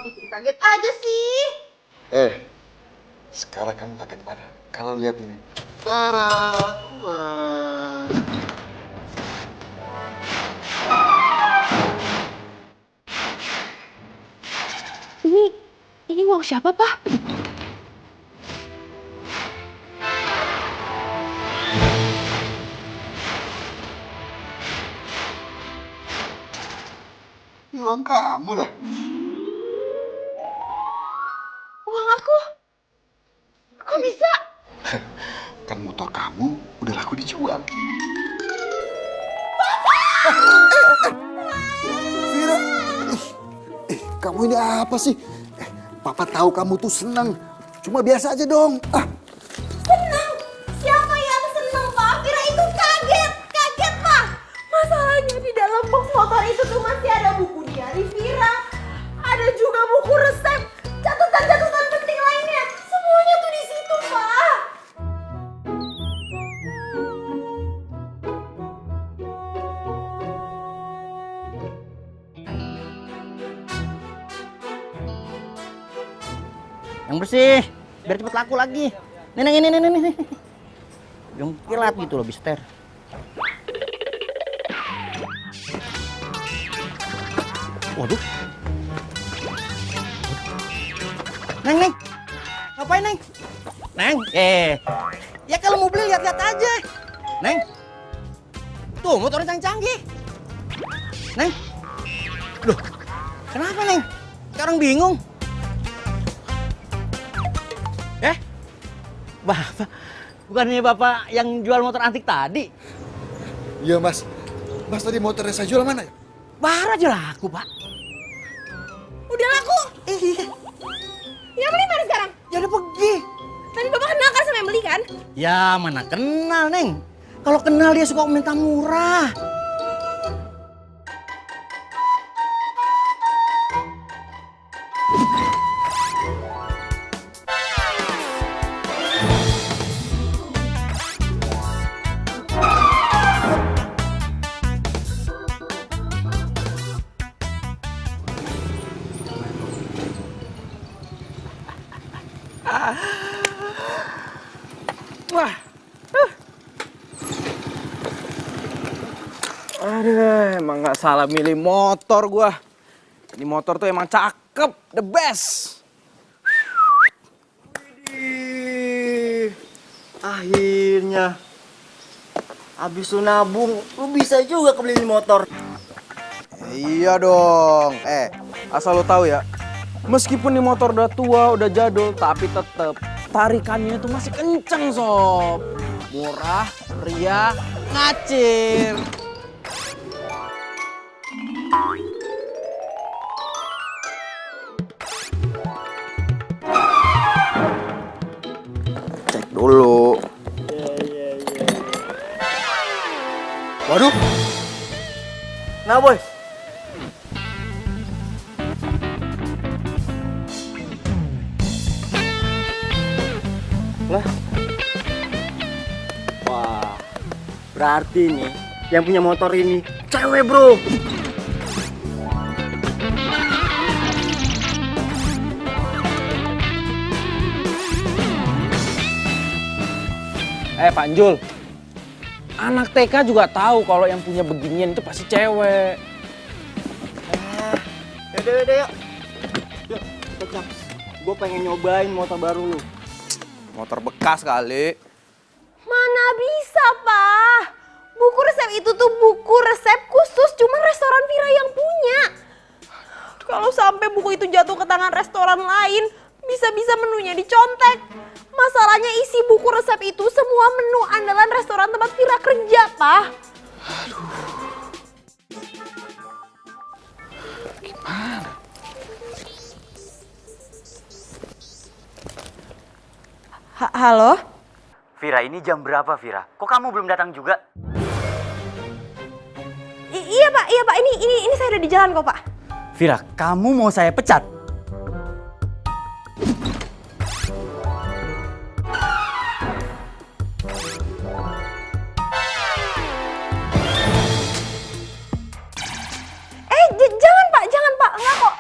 bikin kaget aja sih. Sekarang kamu kaget mana? Kalau lihat ini. Tara. Wah. Ini uang siapa, Pak? Ini uang kamu lah. Uang aku? Kok bisa? Kan motor kamu udah laku dijual. Vira, kamu ini apa sih? Papa tahu kamu tuh senang. Cuma biasa aja dong. Senang? Siapa yang senang, Pak? Kira itu kaget. Kaget, Pak. Masalahnya di dalam box motor itu tuh masih ada buku diari Vira. Ada juga buku resep. Catatan-catatan penting lainnya. Semuanya tuh di situ, Pak. Yang bersih, biar cepet laku lagi. Nih. Yang kilat gitu loh, Mister. Waduh. Neng. Ngapain, Neng? Neng, ya kalau mau beli lihat-lihat aja. Neng. Tuh, motornya canggih. Neng. Loh, kenapa, Neng? Sekarang bingung. Bapak, bukannya Bapak yang jual motor antik tadi? Iya, Mas. Mas tadi motornya saya jual mana ya? Baru aja laku, Pak. Udah laku? Iya. Yang beli mana sekarang? Ya udah pergi. Tadi Bapak kenal kan sama yang beli kan? Ya mana kenal, Neng. Kalau kenal dia suka minta murah. Wah. Aduh, emang gak salah milih motor gua. Ini motor tuh emang cakep, the best. Widih. Akhirnya. Habis lu nabung, lu bisa juga kebeli motor. Iya dong. Asal lo tahu ya. Meskipun nih motor udah tua, udah jadul, tapi tetep tarikannya tuh masih kenceng, sob. Murah, meriah, ngacir. Cek dulu. Waduh. Nah, boy. Lah. Wah. Berarti nih yang punya motor ini cewek, bro. Pak Jul, anak TK juga tahu kalau yang punya beginian itu pasti cewek. Yaudah, yuk. Yuk, kecap. Gue pengen nyobain motor baru lu. Motor bekas kali. Mana bisa, Pak? Buku resep itu tuh buku resep khusus cuma restoran Vira yang punya. Kalau sampai buku itu jatuh ke tangan restoran lain, bisa-bisa menunya dicontek. Masalahnya isi buku resep itu semua menu andalan restoran tempat Vira kerja, Pak. Gimana? Halo? Vira, ini jam berapa, Vira? Kok kamu belum datang juga? Iya, Pak. Ini saya udah di jalan kok, Pak. Vira, kamu mau saya pecat? Jangan, Pak. Enggak kok.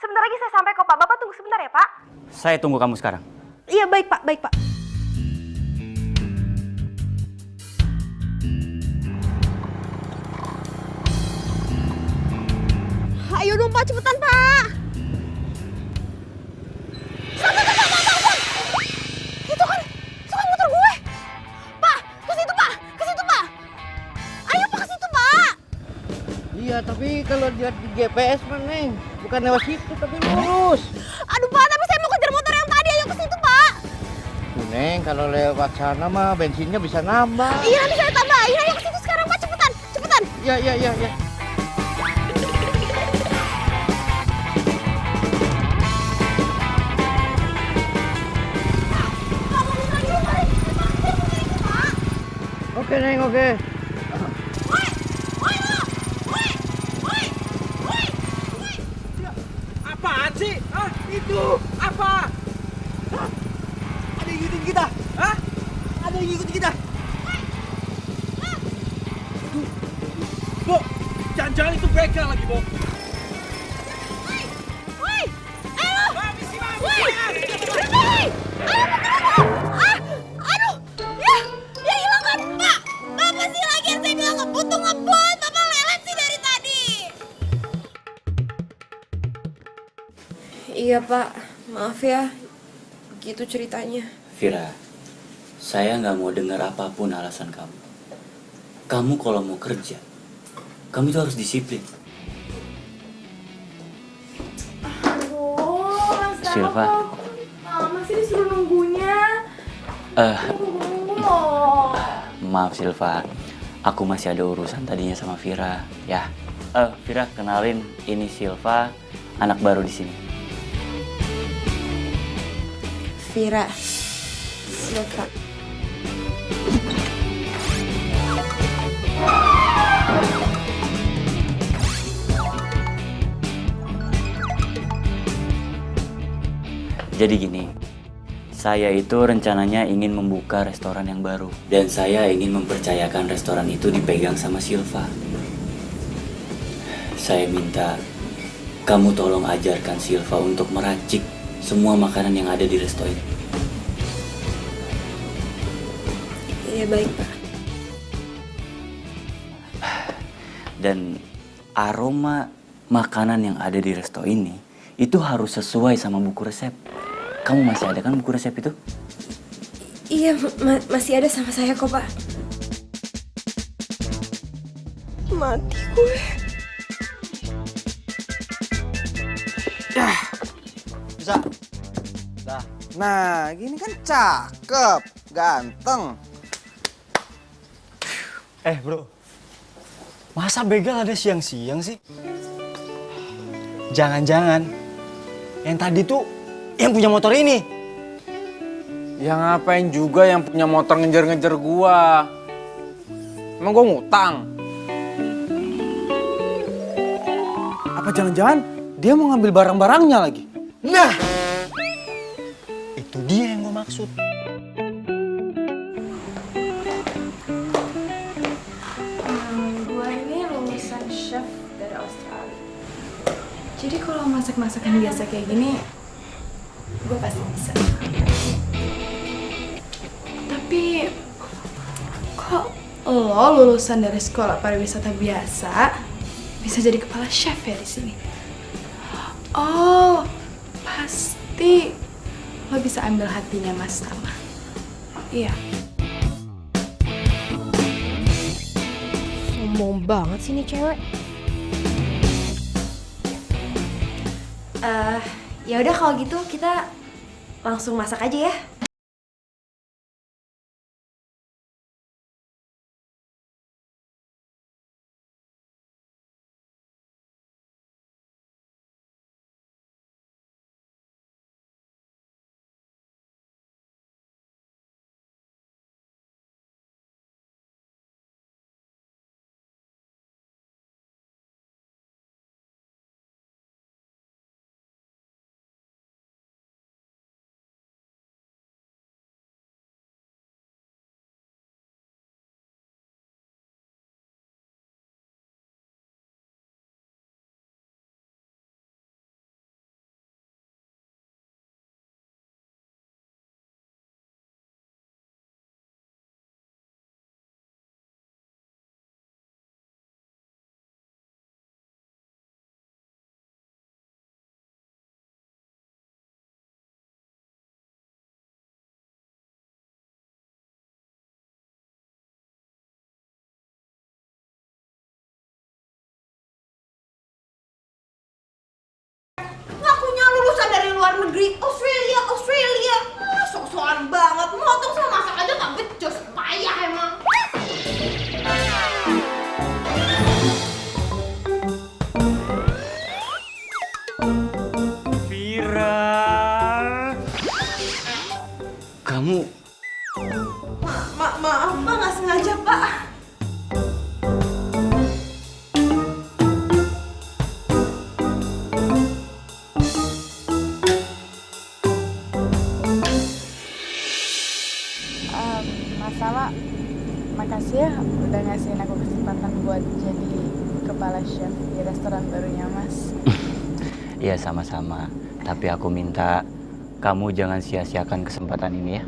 Sebentar lagi saya ya, Pak? Saya tunggu kamu sekarang. Iya, baik, Pak. Baik, Pak. Ayo dong, Pak. Cepetan, Pak. Itu kan motor gue. Pak, ke situ, Pak. Ke situ, Pak. Ayo, Pak, ke situ, Pak. Iya, tapi kalau lihat di GPS mah, Neng, bukan lewat situ tapi lurus. Aduh, Pak, tapi saya mau kejar motor yang tadi. Ayo ke situ, Pak. Tuh, Neng, kalau lewat sana mah bensinnya bisa nambah. Iya, nanti saya tambahin. Ayo ke situ sekarang, Pak. Cepetan, cepetan. Iya, iya, iya, iya. Oke, Neng, oke. Apaan sih? Hah? Itu apa? Hah? Ada yang ngikutin kita? Hah? Ada yang ngikutin kita? Bo, jangan-jangan itu begal lagi, Bo. Woi, ayo. Mami sih, Mami. Woi, berhenti. Ayo, ah, aduh, ya hilang kan, Pak. Apa sih lagi yang saya bilang ngebut tuh ngebut, Bapak lelet sih dari tadi. Iya, Pak. Maaf ya. Begitu ceritanya. Vira, saya nggak mau dengar apapun alasan kamu. Kamu kalau mau kerja, kamu itu harus disiplin. Aduh, Mas Silva. masih disuruh nunggunya. Nunggu loh. Maaf Silva, aku masih ada urusan tadinya sama Vira, ya. Vira, kenalin, ini Silva, anak baru di sini. Vira, Silva. Jadi gini, saya itu rencananya ingin membuka restoran yang baru. Dan saya ingin mempercayakan restoran itu dipegang sama Silva. Saya minta kamu tolong ajarkan Silva untuk meracik semua makanan yang ada di resto ini. Iya, baik, Pak. Dan aroma makanan yang ada di resto ini itu harus sesuai sama buku resep. Kamu masih ada kan buku resep itu? Iya, masih ada sama saya kok, Pak. Mati gue. Bisa? Dah. Nah, gini kan cakep, ganteng. Bro, masa begal ada siang-siang sih? Jangan-jangan yang tadi tuh yang punya motor ini. Ya ngapain juga yang punya motor ngejar-ngejar gua? Emang gua ngutang? Apa jangan-jangan dia mau ngambil barang-barangnya lagi? Nah, itu dia yang gue maksud. Gue ini lulusan chef dari Australia. Jadi kalau masak-masakan biasa kayak gini, gue pasti bisa. Tapi kok lo lulusan dari sekolah pariwisata biasa bisa jadi kepala chef ya di sini? Oh, pasti lo bisa ambil hatinya Mas Tama. Iya. Sombong banget sih nih cewek. Ya udah kalau gitu kita langsung masak aja ya. Australia. Sok-sokan banget, motong sama masak aja gak becus, payah emang. Vira. Kamu Maaf, Pak, nggak sengaja, Pak. Masalah, makasih ya udah ngasihin aku kesempatan buat jadi kepala chef di restoran barunya Mas. Iya sama-sama. Tapi aku minta kamu jangan sia-siakan kesempatan ini ya.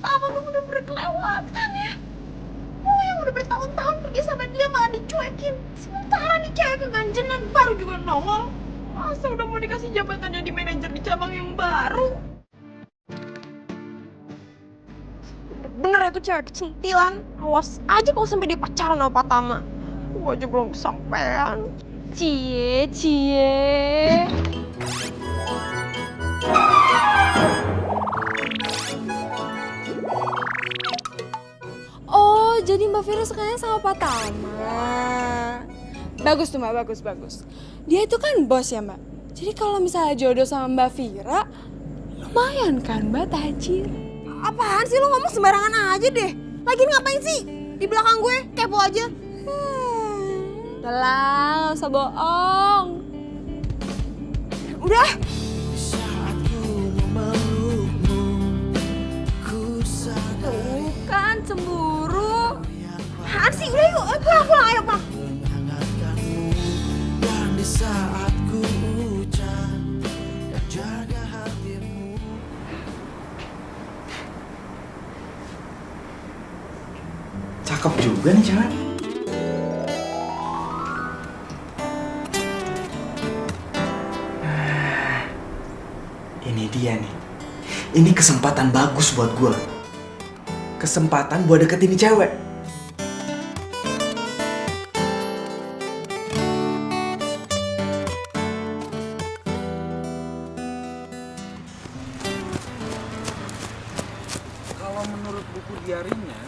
Apa gue bener-bener kelewatan ya? Gue yang udah bertahun-tahun pergi sama dia malah dicuekin. Sementara nih cewek keganjenan baru juga nongol. Masa udah mau dikasih jabatan jadi manajer di cabang yang baru? Bener itu cewek kecentilan. Awas aja kalau sampai dia pacaran sama Pak Tama. Gue aja belum kesampean. Cie. Oh, jadi Mbak Vira sukanya sama Pak Tama. Bagus tuh Mbak, bagus. Dia itu kan bos ya Mbak. Jadi kalau misalnya jodoh sama Mbak Vira, lumayan kan Mbak tajir. Apaan sih lo ngomong sembarangan aja deh? Lagi ngapain sih? Di belakang gue, kepo aja. Udah lah, gak usah bohong. Udah. Tuh kan cemburu. Apaan sih? Udah yuk, pulang, ayo pulang. Cakep juga nih cewek. Ini dia nih. Ini kesempatan bagus buat gue. Kesempatan buat deketin nih cewek. Kalau menurut buku diarinya,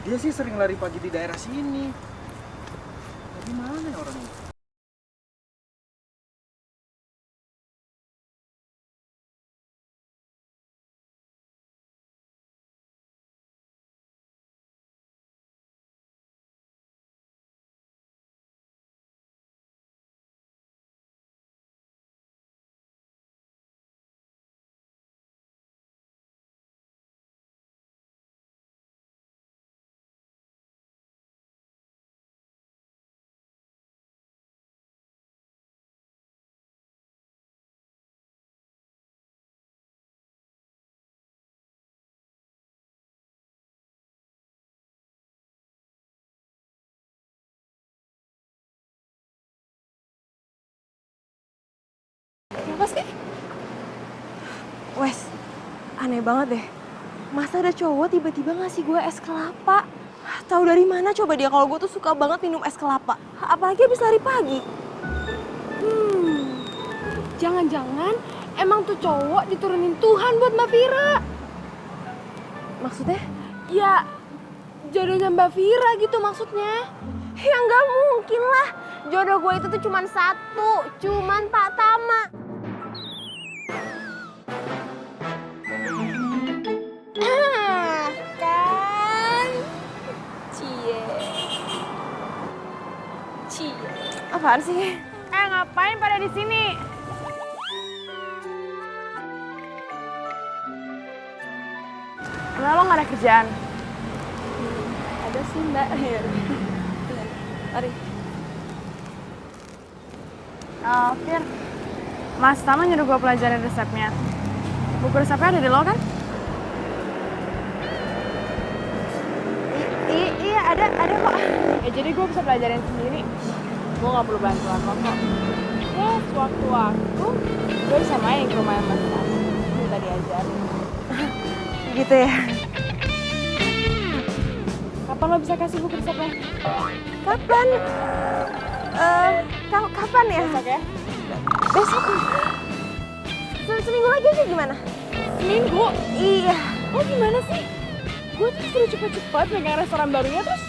dia sih sering lari pagi di daerah sini. Tapi mana ya orangnya? Kenapa sih? Wes, aneh banget deh. Masa ada cowok tiba-tiba ngasih gue es kelapa? Tahu dari mana coba dia kalau gue tuh suka banget minum es kelapa? Apalagi habis lari pagi. Jangan-jangan emang tuh cowok diturunin Tuhan buat Mbak Vira. Maksudnya? Ya, jodohnya Mbak Vira gitu maksudnya. Ya nggak mungkin lah. Jodoh gue itu tuh cuman satu, cuman Pak Tama. Kan? Cie. Apaan sih? Ngapain pada di sini? Emang lo gak ada kerjaan? Ada sih Mbak. Mari. Fir, Mas Tama nyuruh gue pelajarin resepnya. Buku resepnya ada di lo kan? Iya, ada kok. Ya jadi gue bisa pelajarin sendiri. Gue gak perlu bantuan lo kok. Ya, sewaktu-waktu gue bisa main ke rumah Mas Tama. Minta diajarin. Gitu ya. Kapan lo bisa kasih buku resepnya? Kapan? Kapan ya? Besok ya? Besok. Seminggu lagi aja gimana? Seminggu? Iya. Oh gimana sih? Gue tuh suruh cepet-cepet megang restoran barunya, terus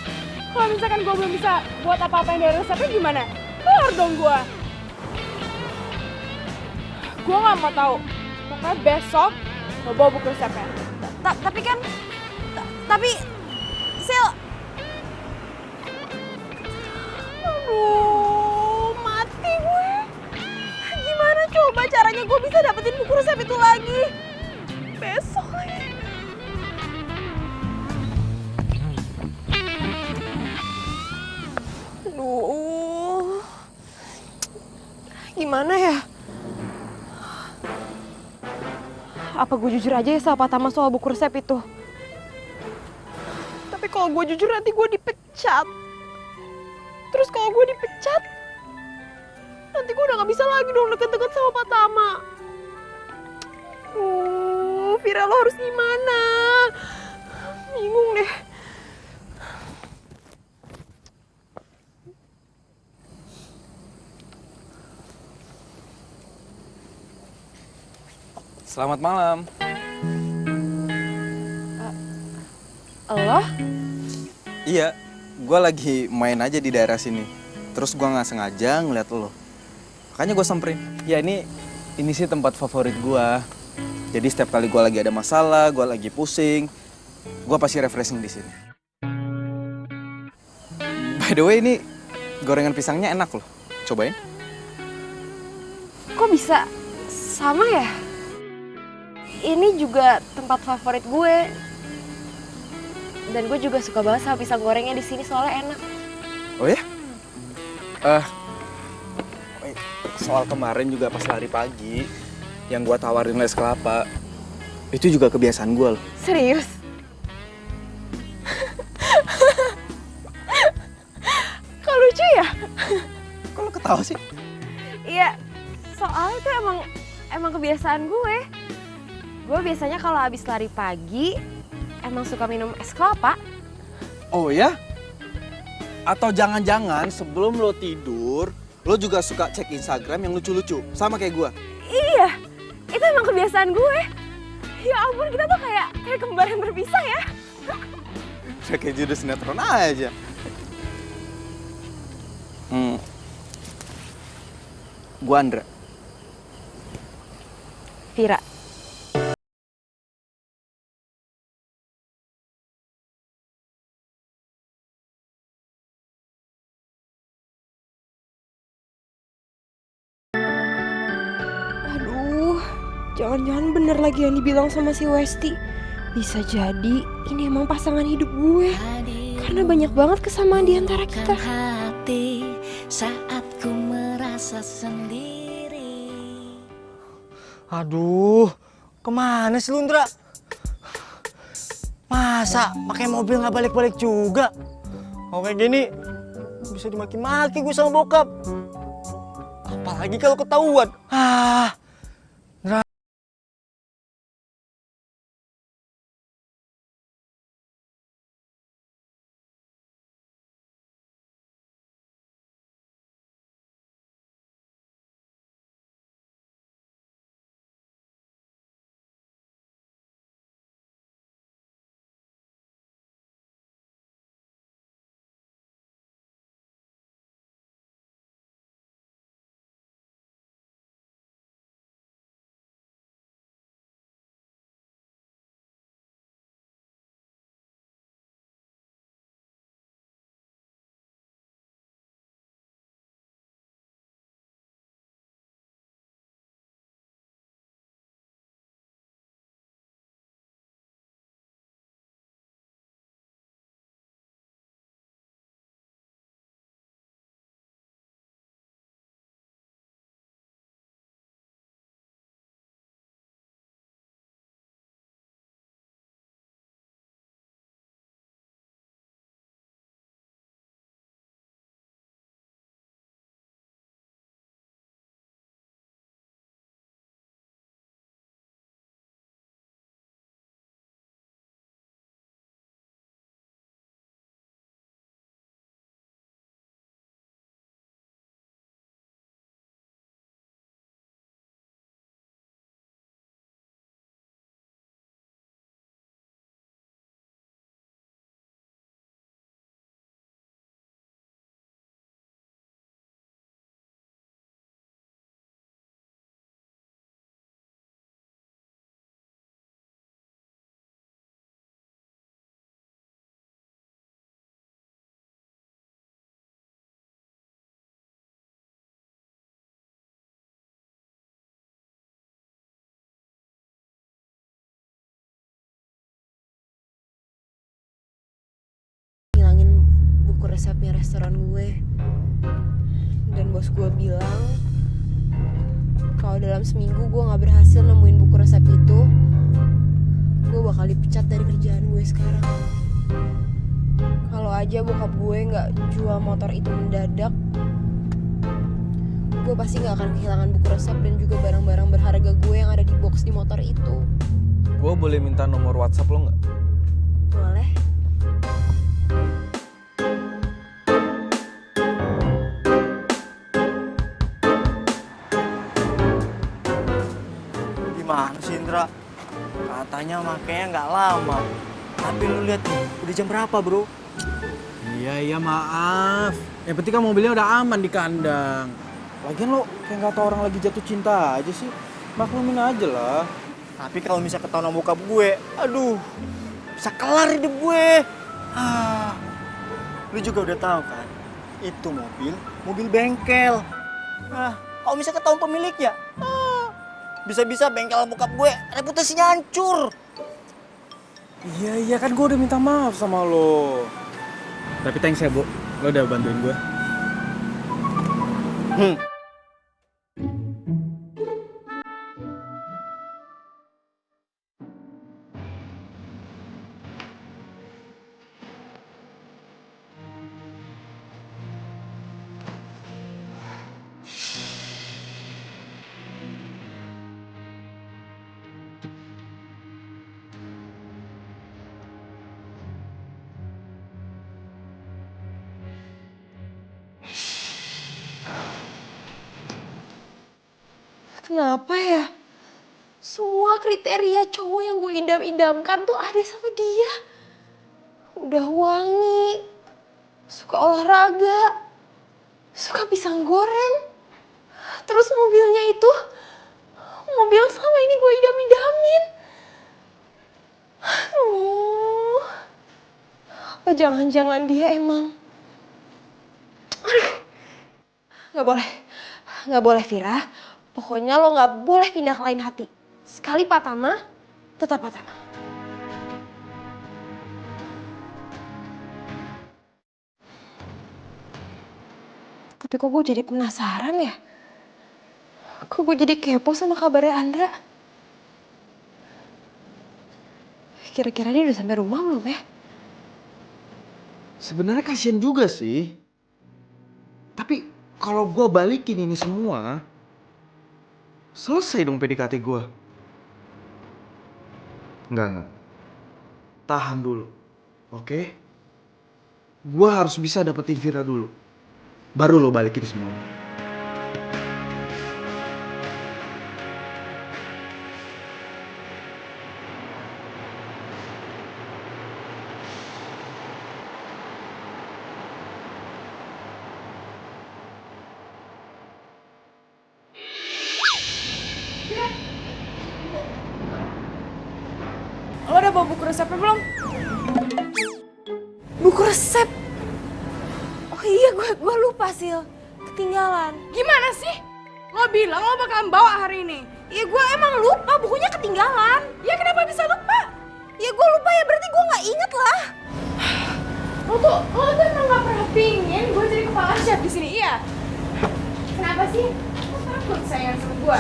kalau misalkan gue belum bisa buat apa-apa yang dari resepnya gimana? Keluar dong gue. Gue gak mau tahu. Pokoknya besok lo bawa buku resepnya. Tapi Sil. Aduh, mati gue. Gimana coba caranya gue bisa dapetin buku resep itu lagi? Besok lagi. Aduh. Gimana ya? Apa gue jujur aja ya sama Pak Tama soal buku resep itu? Tapi kalau gue jujur nanti gue dipecat. Terus kalau gue dipecat, nanti gue udah gak bisa lagi dong deket-deket sama Pak Tama. Vira lo harus gimana? Bingung deh. Selamat malam. Lo? Iya, gue lagi main aja di daerah sini. Terus gue nggak sengaja ngeliat lo. Makanya gue samperin. Ya ini sih tempat favorit gue. Jadi setiap kali gue lagi ada masalah, gue lagi pusing, gue pasti refreshing di sini. By the way, ini gorengan pisangnya enak loh. Cobain. Kok bisa sama ya? Ini juga tempat favorit gue. Dan gue juga suka banget sama pisang gorengnya di sini soalnya enak. Oh ya? Soal kemarin juga pas lari pagi, yang gue tawarin les kelapa, itu juga kebiasaan gue loh. Serius? Kok lucu ya? Kok lo ketawa sih? Iya, soalnya itu emang kebiasaan gue. Gue biasanya kalau habis lari pagi, emang suka minum es kelapa. Oh ya? Atau jangan-jangan sebelum lo tidur, lo juga suka cek Instagram yang lucu-lucu, sama kayak gue? Iya, itu emang kebiasaan gue. Ya ampun, kita tuh kayak kembar yang berpisah ya. Kayak judul sinetron aja. Gue Andra. Vira. Aduh, jangan-jangan bener lagi yang dibilang sama si Westi. Bisa jadi ini emang pasangan hidup gue. Karena banyak banget kesamaan di antara kita. Hati saat ku merasa sendiri. Aduh, kemana sih lu, Ndra? Masa pakai mobil nggak balik-balik juga? Kalau kayak gini bisa dimaki-maki gue sama bokap. Apalagi kalau ketahuan. Ndra. resepnya restoran gue. Dan bos gue bilang kalau dalam seminggu gue gak berhasil nemuin buku resep itu, gue bakal dipecat dari kerjaan gue sekarang. Kalau aja bokap gue gak jual motor itu mendadak, gue pasti gak akan kehilangan buku resep dan juga barang-barang berharga gue yang ada di box di motor itu. Gue boleh minta nomor WhatsApp lo nggak? Boleh? Gimana sih Indra? Katanya makanya nggak lama. Tapi lu lihat nih, udah jam berapa bro? Iya maaf. Yang penting kan mobilnya udah aman di kandang. Lagian lo kayak nggak tau orang lagi jatuh cinta aja sih. Maklumin aja lah. Tapi kalau misalnya ketahuan sama bokap gue, aduh, bisa kelar hidup gue. Lu juga udah tahu kan, itu mobil bengkel. Kalau misalnya ketahuan pemiliknya, bisa-bisa bengkel bokap gue reputasinya hancur. Iya kan gue udah minta maaf sama lo. Tapi thanks ya, Bu. Lo udah bantuin gue. Kenapa ya? Semua kriteria cowok yang gue idam-idamkan tuh ada sama dia. Udah wangi, suka olahraga, suka pisang goreng. Terus mobilnya itu, mobil yang selama ini gue idam-idamin. Apa jangan-jangan dia emang... Gak boleh Vira. Pokoknya lo gak boleh pindah ke lain hati. Sekali patah mah, tetap patah mah. Tapi kok gue jadi penasaran ya? Kok gue jadi kepo sama kabarnya Andra? Kira-kira dia udah sampai rumah belum ya? Sebenarnya kasihan juga sih. Tapi kalau gue balikin ini semua, selesai dong PDKT gue. Enggak. Tahan dulu, oke? Gue harus bisa dapetin Vira dulu. Baru lo balikin semua. Lo udah bawa buku resepnya belum? Buku resep? Oh iya, gue lupa Sil. Ketinggalan. Gimana sih? Lo bilang lo bakalan bawa hari ini. Ya gue emang lupa, bukunya ketinggalan. Ya kenapa bisa lupa? Ya gue lupa ya, berarti gue gak inget lah. Lo tuh emang gak pernah pingin gue jadi kepala chef di sini, iya? Kenapa sih? Lo takut sayang sama gue?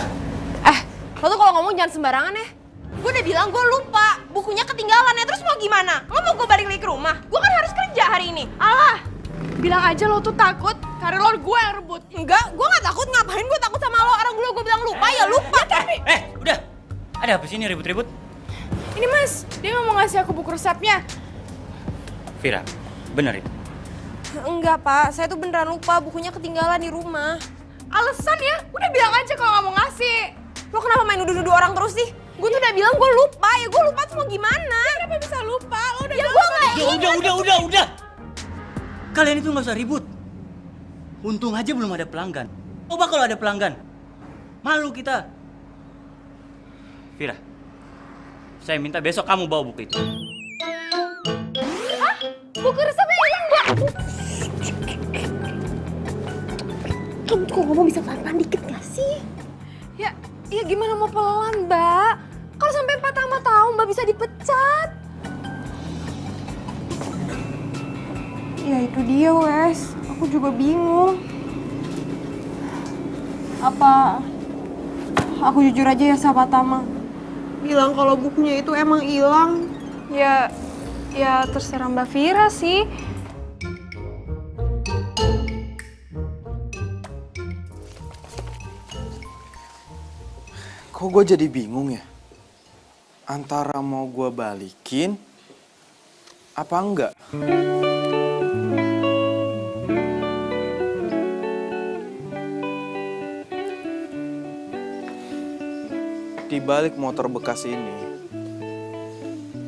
Lo tuh kalau ngomong jangan sembarangan ya. Gue udah bilang gue lupa, bukunya ketinggalan ya, terus mau gimana? Lo mau gue balik lagi ke rumah? Gue kan harus kerja hari ini. Alah, bilang aja lo tuh takut karena lo gue yang rebut. Enggak, gue gak takut. Ngapain gue takut sama lo? Orang dulu gue bilang lupa, ya lupa. Tapi Udah. Ada apa sih ini ribut-ribut? ini mas, dia nggak mau ngasih aku buku resepnya. Vira, bener itu? enggak Pak, saya tuh beneran lupa, bukunya ketinggalan di rumah. Alasan ya, udah bilang aja kalau nggak mau ngasih. Lo kenapa main nuduh-nuduh orang terus sih? Gue tuh udah bilang gue lupa, ya gue lupa tuh mau gimana? Kenapa bisa lupa? Lo udah Ya bilang gue sama gak ingat. Udah. Kalian itu nggak usah ribut. Untung aja belum ada pelanggan. Coba kalau ada pelanggan, malu kita. Vira, saya minta besok kamu bawa buku itu. Buku resepnya hilang, Mbak. Kamu tuh kok ngomong bisa pelan-pelan dikit gak sih? Ya gimana mau pelan, Mbak? Kalau sampai patah mata tahu Mbak bisa dipecat. Ya itu dia, Wes. Aku juga bingung. Apa aku jujur aja ya sama Tama? Bilang kalau bukunya itu emang hilang. Ya terserah Mbak Vira sih. Kok gue jadi bingung ya? Antara mau gue balikin apa enggak? Di balik motor bekas ini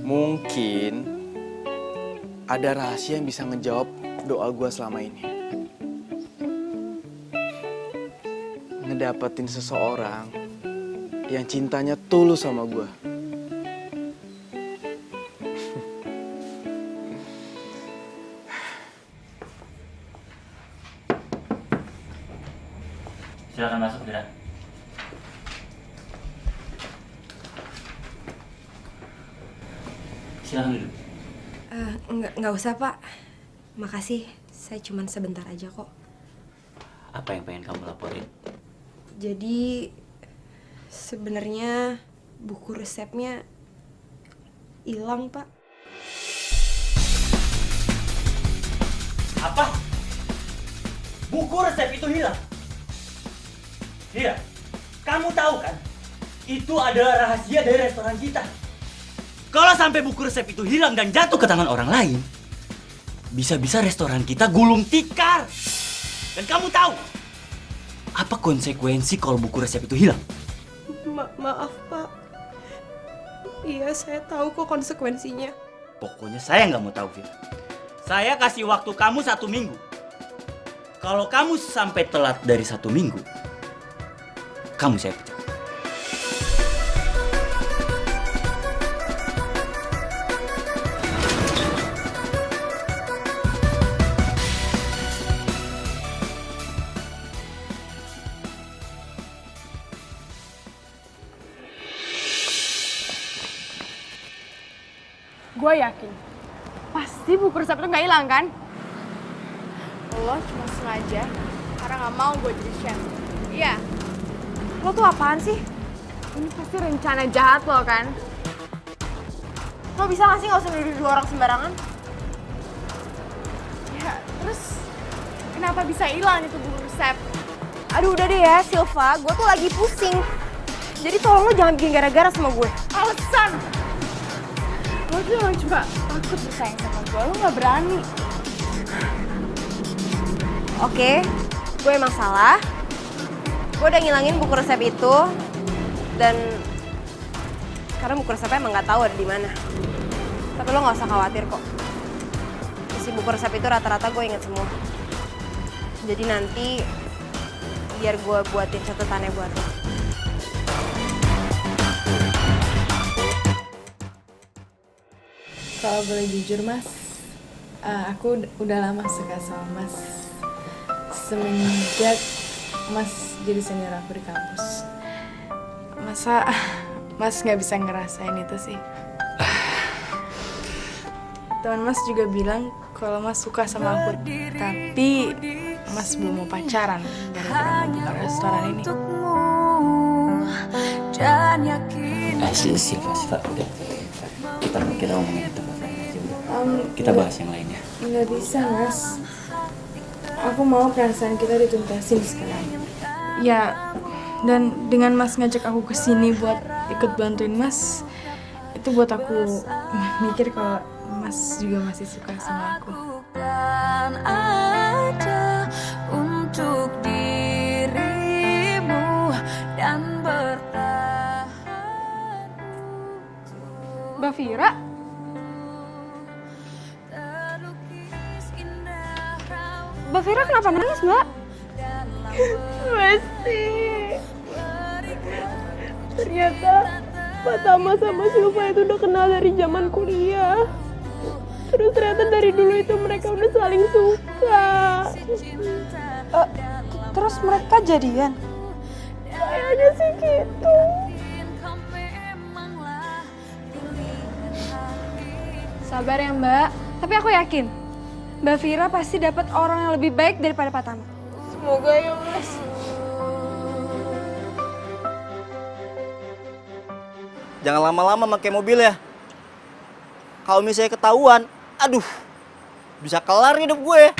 mungkin ada rahasia yang bisa ngejawab doa gue selama ini. Ngedapetin seseorang yang cintanya tulus sama gue. Silakan masuk, Vira. Silakan duduk. Nggak usah, Pak. Makasih, saya cuman sebentar aja kok. Apa yang pengen kamu laporin? Jadi sebenarnya buku resepnya hilang, Pak. Apa? Buku resep itu hilang? Iya, kamu tahu kan? Itu adalah rahasia dari restoran kita. Kalau sampai buku resep itu hilang dan jatuh ke tangan orang lain, bisa-bisa restoran kita gulung tikar. Dan kamu tahu apa konsekuensi kalau buku resep itu hilang? Maaf, Pak. Iya, saya tahu kok konsekuensinya. Pokoknya saya nggak mau tahu, Fir. Saya kasih waktu kamu 1 minggu. Kalau kamu sampai telat dari 1 minggu, kamu saya pecat. Gue yakin pasti buku resep itu nggak hilang kan? Lo cuma sengaja karena nggak mau gue jadi chef. Iya. Lo tuh apaan sih? Ini pasti rencana jahat lo kan? Lo bisa nggak sih nggak usah nuduh orang sembarangan? Ya, terus kenapa bisa hilang itu buku resep? Aduh udah deh ya, Silva. Gue tuh lagi pusing. Jadi tolong lo jangan bikin gara-gara sama gue. Alasan! Lo tuh emang cuma takut bersaing sama gue, lo nggak berani. Oke, gue emang salah. Gue udah ngilangin buku resep itu. Dan karena buku resepnya emang nggak tahu ada di mana. Tapi lo nggak usah khawatir kok. Isi buku resep itu rata-rata gue inget semua. Jadi nanti biar gue buatin catatannya buat lo. Kalau boleh jujur mas, aku udah lama suka sama mas. Semenjak mas jadi senior aku di kampus. Masa mas nggak bisa ngerasain itu sih? Teman mas juga bilang kalau mas suka sama aku, tapi mas belum mau pacaran gara-gara mau buka restoran ini. Silva, udah. Kita ngomongin itu. Kita bahas yang lainnya. Nggak bisa mas, aku mau perasaan kita dituntasin sekarang. Ya, dan dengan mas ngajak aku ke sini buat ikut bantuin mas, itu buat aku mikir kalau mas juga masih suka sama aku. Ada untuk dirimu dan bertahan. Mbak Vira? Mbak Vira kenapa nangis, Mbak? Mesti. Ternyata Pak Tama sama Silva itu udah kenal dari zaman kuliah. Terus ternyata dari dulu itu mereka udah saling suka. Terus mereka jadian? Kayaknya sih gitu. Sabar ya mbak, tapi aku yakin Mbak Vira pasti dapat orang yang lebih baik daripada Pak Tama. Semoga ya, Mas. Jangan lama-lama pakai mobil ya. Kalau misalnya ketahuan, aduh, bisa kelar hidup gue.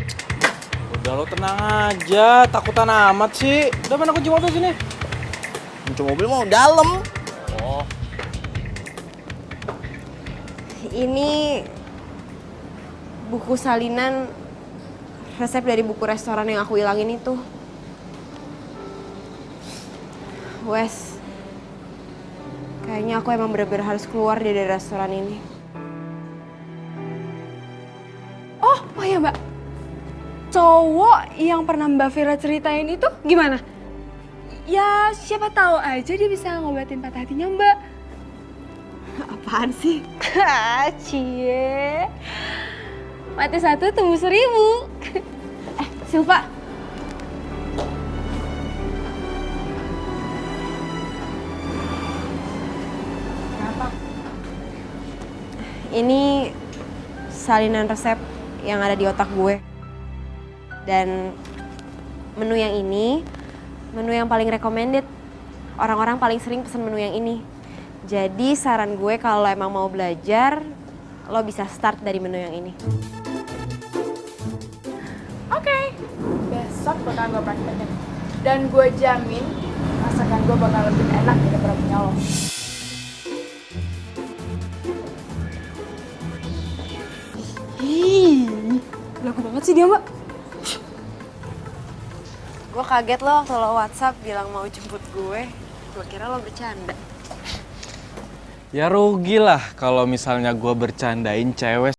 Udah lo tenang aja, takutan amat sih. Udah mana kunci mobil sini? Kunci mobil mau dalam. Ini buku salinan resep dari buku restoran yang aku hilangin itu. Wes, kayaknya aku emang bener-bener harus keluar dari restoran ini. Oh ya Mbak, cowok yang pernah Mbak Vira ceritain itu gimana? Ya siapa tahu aja dia bisa ngobatin patah hatinya Mbak. Apaan sih? Cie, mati satu tumbuh 1000. Silva. Kenapa? Ini salinan resep yang ada di otak gue. Dan menu yang ini, menu yang paling recommended. Orang-orang paling sering pesen menu yang ini. Jadi saran gue kalau lo emang mau belajar, lo bisa start dari menu yang ini. Oke, besok bakal gue praktekin. Dan gue jamin masakan gue bakal lebih enak daripada punya lo. Lagu banget sih dia, Mbak. Gue kaget lo waktu lo WhatsApp bilang mau jemput gue. Gue kira lo bercanda. Ya rugi lah kalau misalnya gue bercandain cewek.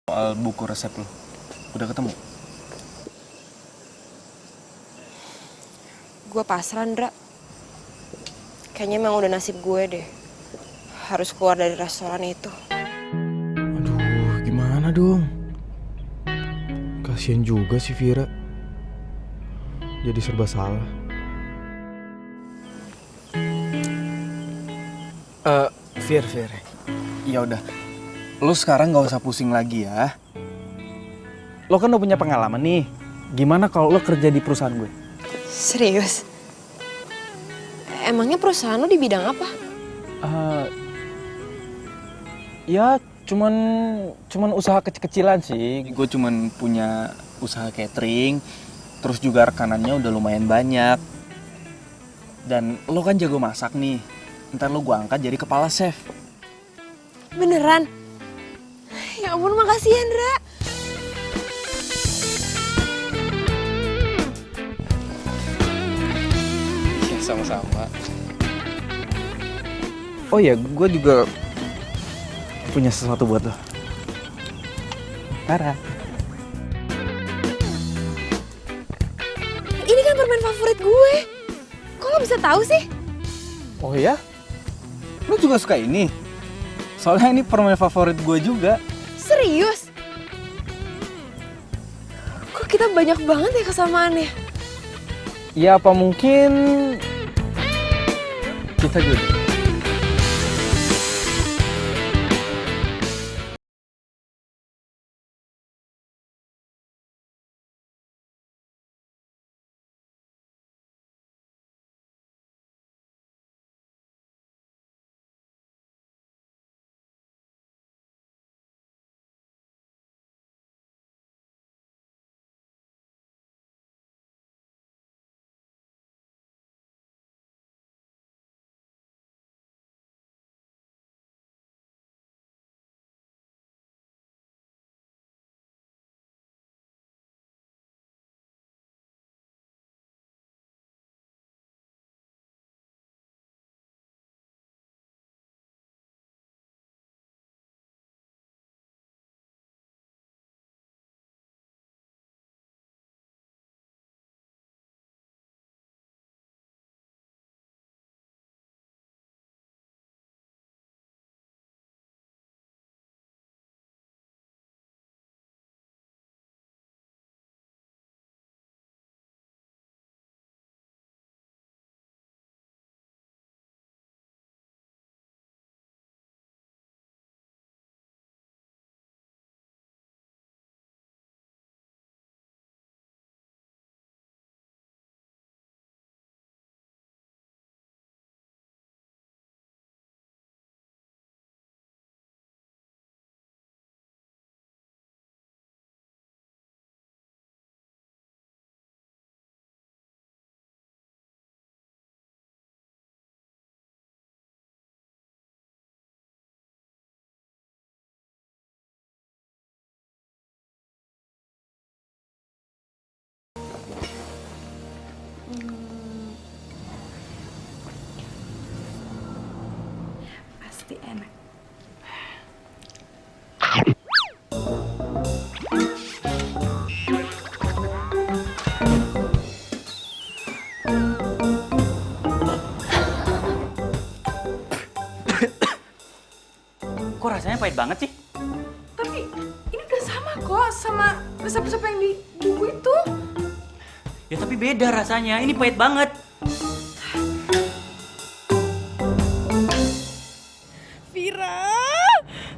Soal buku resep lo, udah ketemu? Gue pasrah, Ndra. Kayaknya emang udah nasib gue deh. Harus keluar dari restoran itu. Aduh, gimana dong? Kasian juga si Vira. Jadi serba salah. Vir. Ya udah. Lo sekarang gak usah pusing lagi ya. Lo kan udah punya pengalaman nih. Gimana kalau lo kerja di perusahaan gue? Serius? Emangnya perusahaan lo di bidang apa? Ya cuman usaha kecil-kecilan sih. Gue cuman punya usaha catering. Terus juga rekanannya udah lumayan banyak. Dan lo kan jago masak nih. Ntar lo gue angkat jadi kepala chef. Beneran? Ya ampun, makasih ya, Ndra. Ya sama-sama. Oh ya, gue juga punya sesuatu buat lo. Tara. Ini kan permen favorit gue. Kok lo bisa tahu sih? Oh ya? Lo juga suka ini? Soalnya ini permen favorit gue juga. Serius? Kok kita banyak banget ya kesamaannya? Ya apa mungkin kita jodoh? Pasti enak. Kok rasanya pahit banget sih? Tapi ini gak sama kok sama resep-resep yang di buku itu. Ya tapi beda rasanya, ini pahit banget. Vira,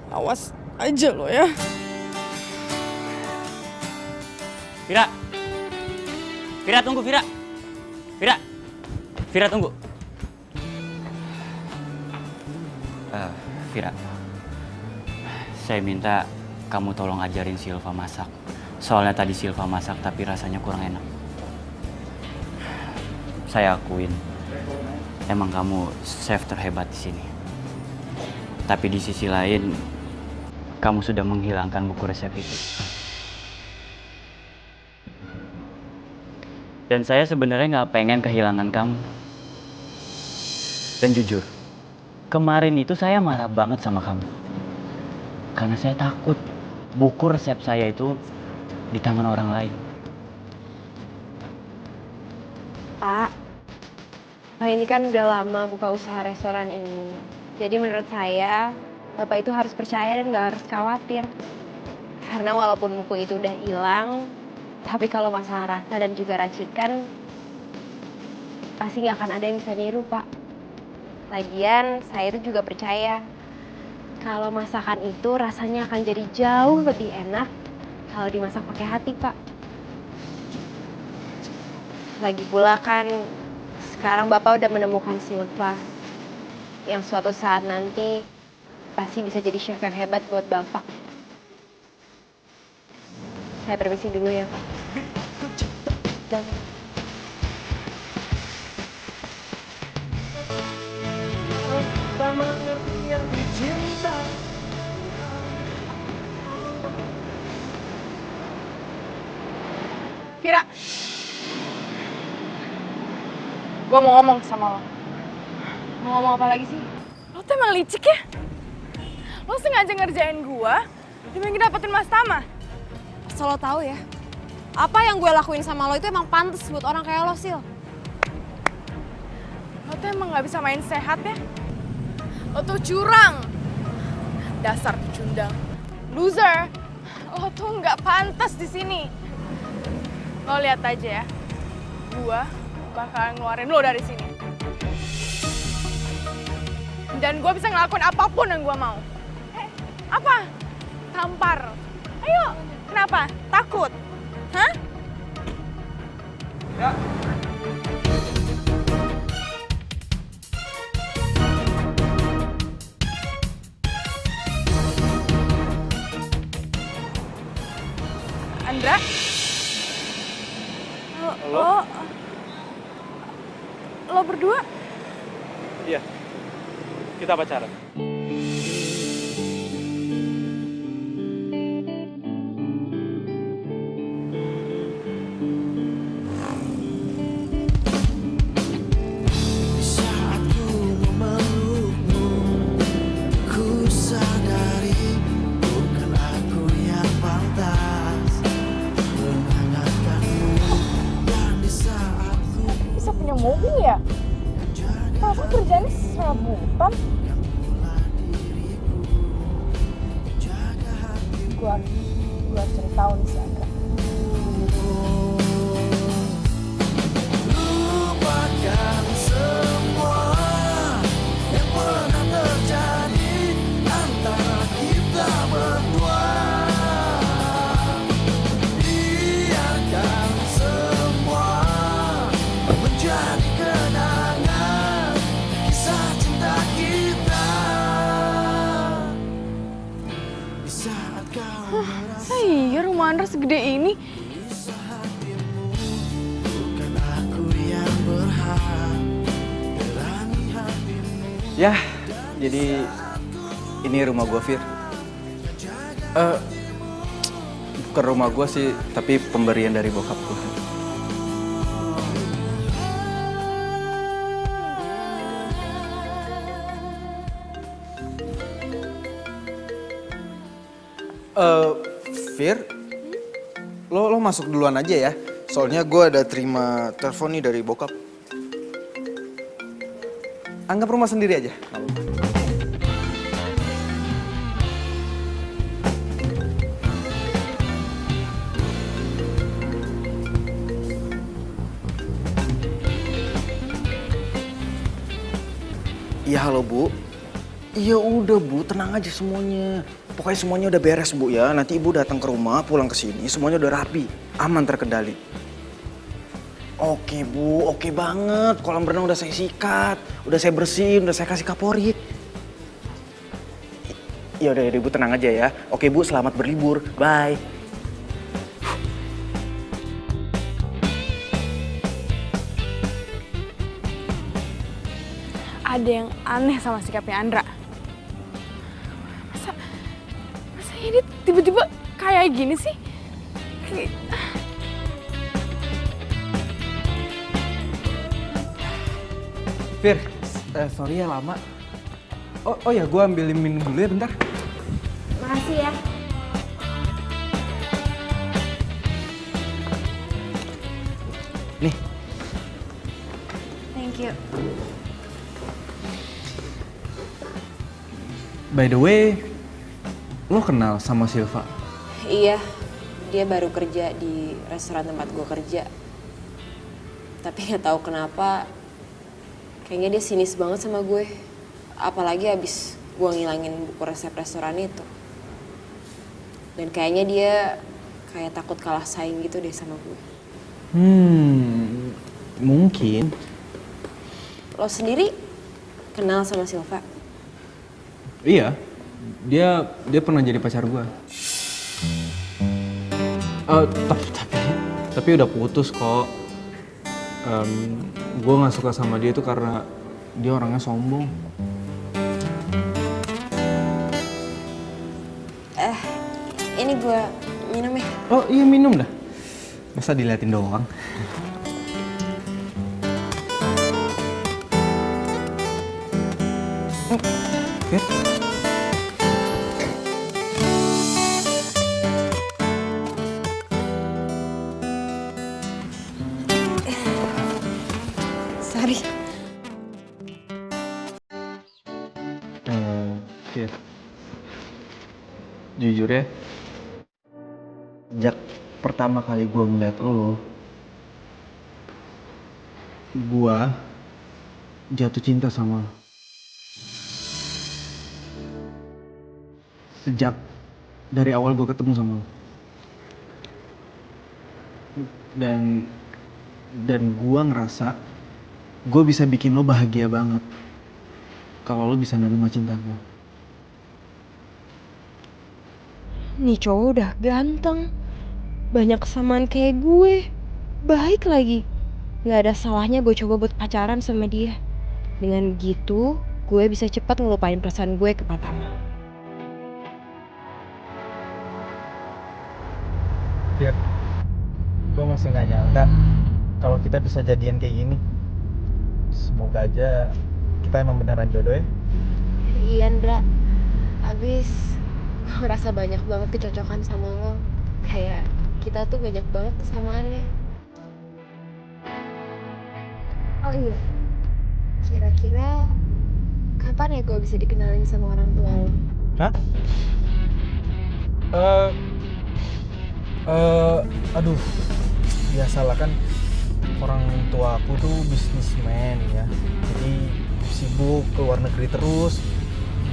awas aja lo ya. Vira. Vira tunggu, Vira. Vira. Vira tunggu. Vira. Saya minta kamu tolong ajarin Silva masak. Soalnya tadi Silva masak tapi rasanya kurang enak. Saya akuin, emang kamu chef terhebat di sini. Tapi di sisi lain, kamu sudah menghilangkan buku resep itu. Dan saya sebenarnya nggak pengen kehilangan kamu. Dan jujur, kemarin itu saya marah banget sama kamu. Karena saya takut buku resep saya itu di tangan orang lain. Pak, Pak ini kan udah lama buka usaha restoran ini. Jadi menurut saya, Bapak itu harus percaya dan gak harus khawatir. Karena walaupun buku itu udah hilang, tapi kalau masalah rasa dan juga racikan, pasti gak akan ada yang bisa niru, Pak. Lagian, saya itu juga percaya kalau masakan itu rasanya akan jadi jauh lebih enak kalau dimasak pakai hati, Pak. Lagi pula kan sekarang Bapak udah menemukan Silva yang suatu saat nanti pasti bisa jadi chef yang hebat buat Bapak. Saya permisi dulu ya, Pak. Jangan. Vira, gue mau ngomong sama lo. Mau ngomong apa lagi sih? Lo Lo tuh emang licik ya? Lo sengaja ngerjain gua demi ngedapetin Mas Tama. Asal lo tahu ya, apa yang gue lakuin sama lo itu emang pantas buat orang kayak lo, Sil. Lo tuh emang gak bisa main sehat ya? Lo tuh curang. Dasar pecundang. Loser. Lo tuh nggak pantas di sini. Lo lihat aja ya. Gua bakalan ngeluarin lo dari sini. Dan gua bisa ngelakuin apapun yang gua mau. Apa? Tampar. Ayo. Kenapa? Takut? Hah? Ya. Andra? Lo berdua? Iya, kita pacaran. Bisa punya mobil ya? Masa kerjaannya serabutan? Gua harus cari tahu nih si Andra. Lupakan semua yang pernah terjadi antara kita berdua. Biarkan semua menjadi kenangan kisah cinta kita. Di saat kau merasa Iya, rumah Andra segede ini. bukan aku yang berhak berani hatimu. Ya, jadi ini rumah gua, Fir. Bukan rumah gua sih, tapi pemberian dari bokap gua. Fir, lo masuk duluan aja ya. Soalnya gue ada terima telepon nih dari bokap. Anggap rumah sendiri aja. nggak apa-apa. Iya halo Bu. Iya udah Bu, tenang aja semuanya. Pokoknya semuanya udah beres Bu ya. Nanti Ibu datang ke rumah, pulang ke sini, semuanya udah rapi, aman terkendali. Oke Bu, oke banget. Kolam renang udah saya sikat, udah saya bersihin, udah saya kasih kaporit. Ya udah Ibu tenang aja ya. Oke Bu, selamat berlibur. Bye. Ada yang aneh sama sikapnya Andra. Masa ini tiba-tiba kayak gini sih? Fir, sorry ya lama. Oh ya, gue ambilin minum dulu ya bentar. Makasih ya. Nih, Thank you. by the way, lo kenal sama Silva? Iya, dia baru kerja di restoran tempat gue kerja. Tapi nggak tahu kenapa, kayaknya dia sinis banget sama gue. Apalagi abis gue ngilangin buku resep restoran itu. Dan kayaknya dia kayak takut kalah saing gitu deh sama gue. Mungkin. Lo sendiri kenal sama Silva? Iya, dia pernah jadi pacar gue. Tapi udah putus kok. Gue nggak suka sama dia itu karena dia orangnya sombong. Ini gue minum ya. Oh iya minum dah. Masa diliatin doang? Fir? Sorry. Fir. Jujur ya, sejak pertama kali gue ngeliat lo, gue jatuh cinta sama lo. Sejak dari awal gue ketemu sama lo. Dan gue ngerasa gue bisa bikin lo bahagia banget kalau lo bisa nerima cinta gue. Nih cowok udah ganteng, banyak kesamaan kayak gue, baik lagi. Gak ada salahnya gue coba buat pacaran sama dia. Dengan gitu, gue bisa cepat ngelupain perasaan gue ke Pratama. Fir, gue masih gak nyangka kalau kita bisa jadian kayak gini. Semoga aja kita emang beneran jodoh ya. Iya Ndra, abis gue ngerasa banyak banget kecocokan sama lo. Kayak kita tuh banyak banget kesamaannya. Oh iya, kira-kira kapan ya gue bisa dikenalin sama orang tua lo? Hah? Aduh, biasalah kan orang tua aku tuh bisnismen ya. Jadi sibuk ke luar negeri terus.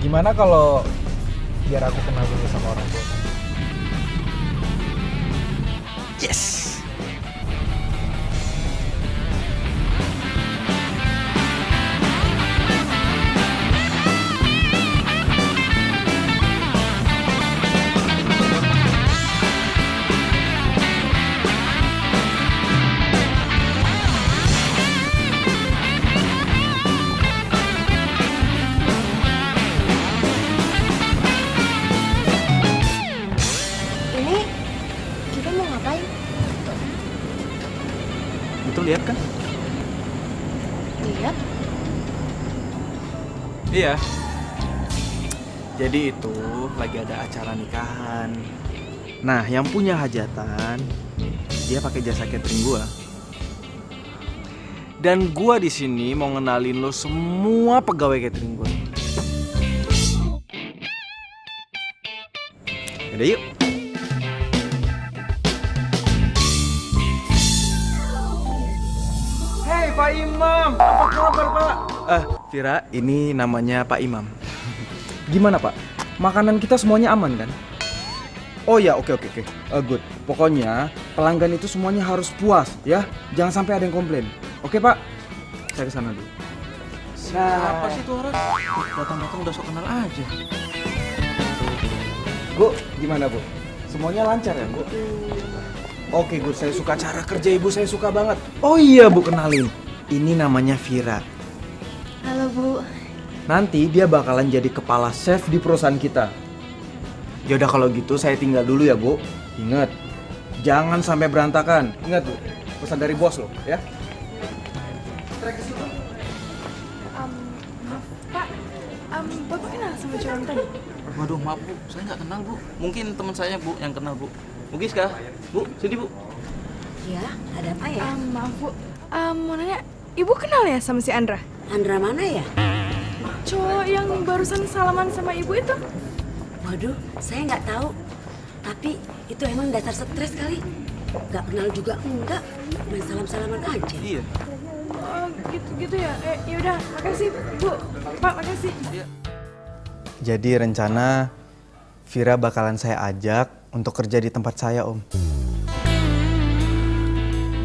Gimana kalau biar aku kenal dulu sama orang tua? Yes. Ini kita mau ngapain? Itu lihat kan? Lihat. Iya. Jadi itu lagi ada acara nikahan. Nah, yang punya hajatan dia pakai jasa catering gua. Dan gua di sini mau ngenalin lo semua pegawai catering gua. Yaudah yuk. Hei Pak Imam, apa kabar Pak? Vira, ini namanya Pak Imam. Gimana Pak? Makanan kita semuanya aman kan? Oh ya, oke. Good. Pokoknya pelanggan itu semuanya harus puas ya. Jangan sampai ada yang komplain. Oke Pak? Saya kesana dulu. Siapa sih tuh orang? Datang-datang udah sok kenal aja. Bu, gimana Bu? Semuanya lancar ya Bu? Oke Gur, saya suka cara kerja Ibu, saya suka banget. Oh iya Bu, kenalin. Ini namanya Vira. Halo Bu. Nanti dia bakalan jadi kepala chef di perusahaan kita. Yaudah kalau gitu saya tinggal dulu ya Bu. Ingat, jangan sampai berantakan. Ingat Bu, pesan dari bos loh ya. Maaf Pak, Bapak kenal sama cowok tadi? Waduh, maaf Bu, saya nggak kenal Bu. Mungkin teman saya Bu yang kenal Bu. Bu Giska, Bu, sini Bu. Ya, ada apa ya? Maaf Bu, mau nanya, Ibu kenal ya sama si Andra? Andra mana ya? Cowok yang barusan salaman sama Ibu itu? Waduh, saya nggak tahu. Tapi itu emang dasar stres kali. Nggak kenal juga enggak, main salam-salaman aja. Iya. Oh, gitu ya. Yaudah, makasih Bu. Pak, makasih. Jadi rencana Vira bakalan saya ajak untuk kerja di tempat saya Om.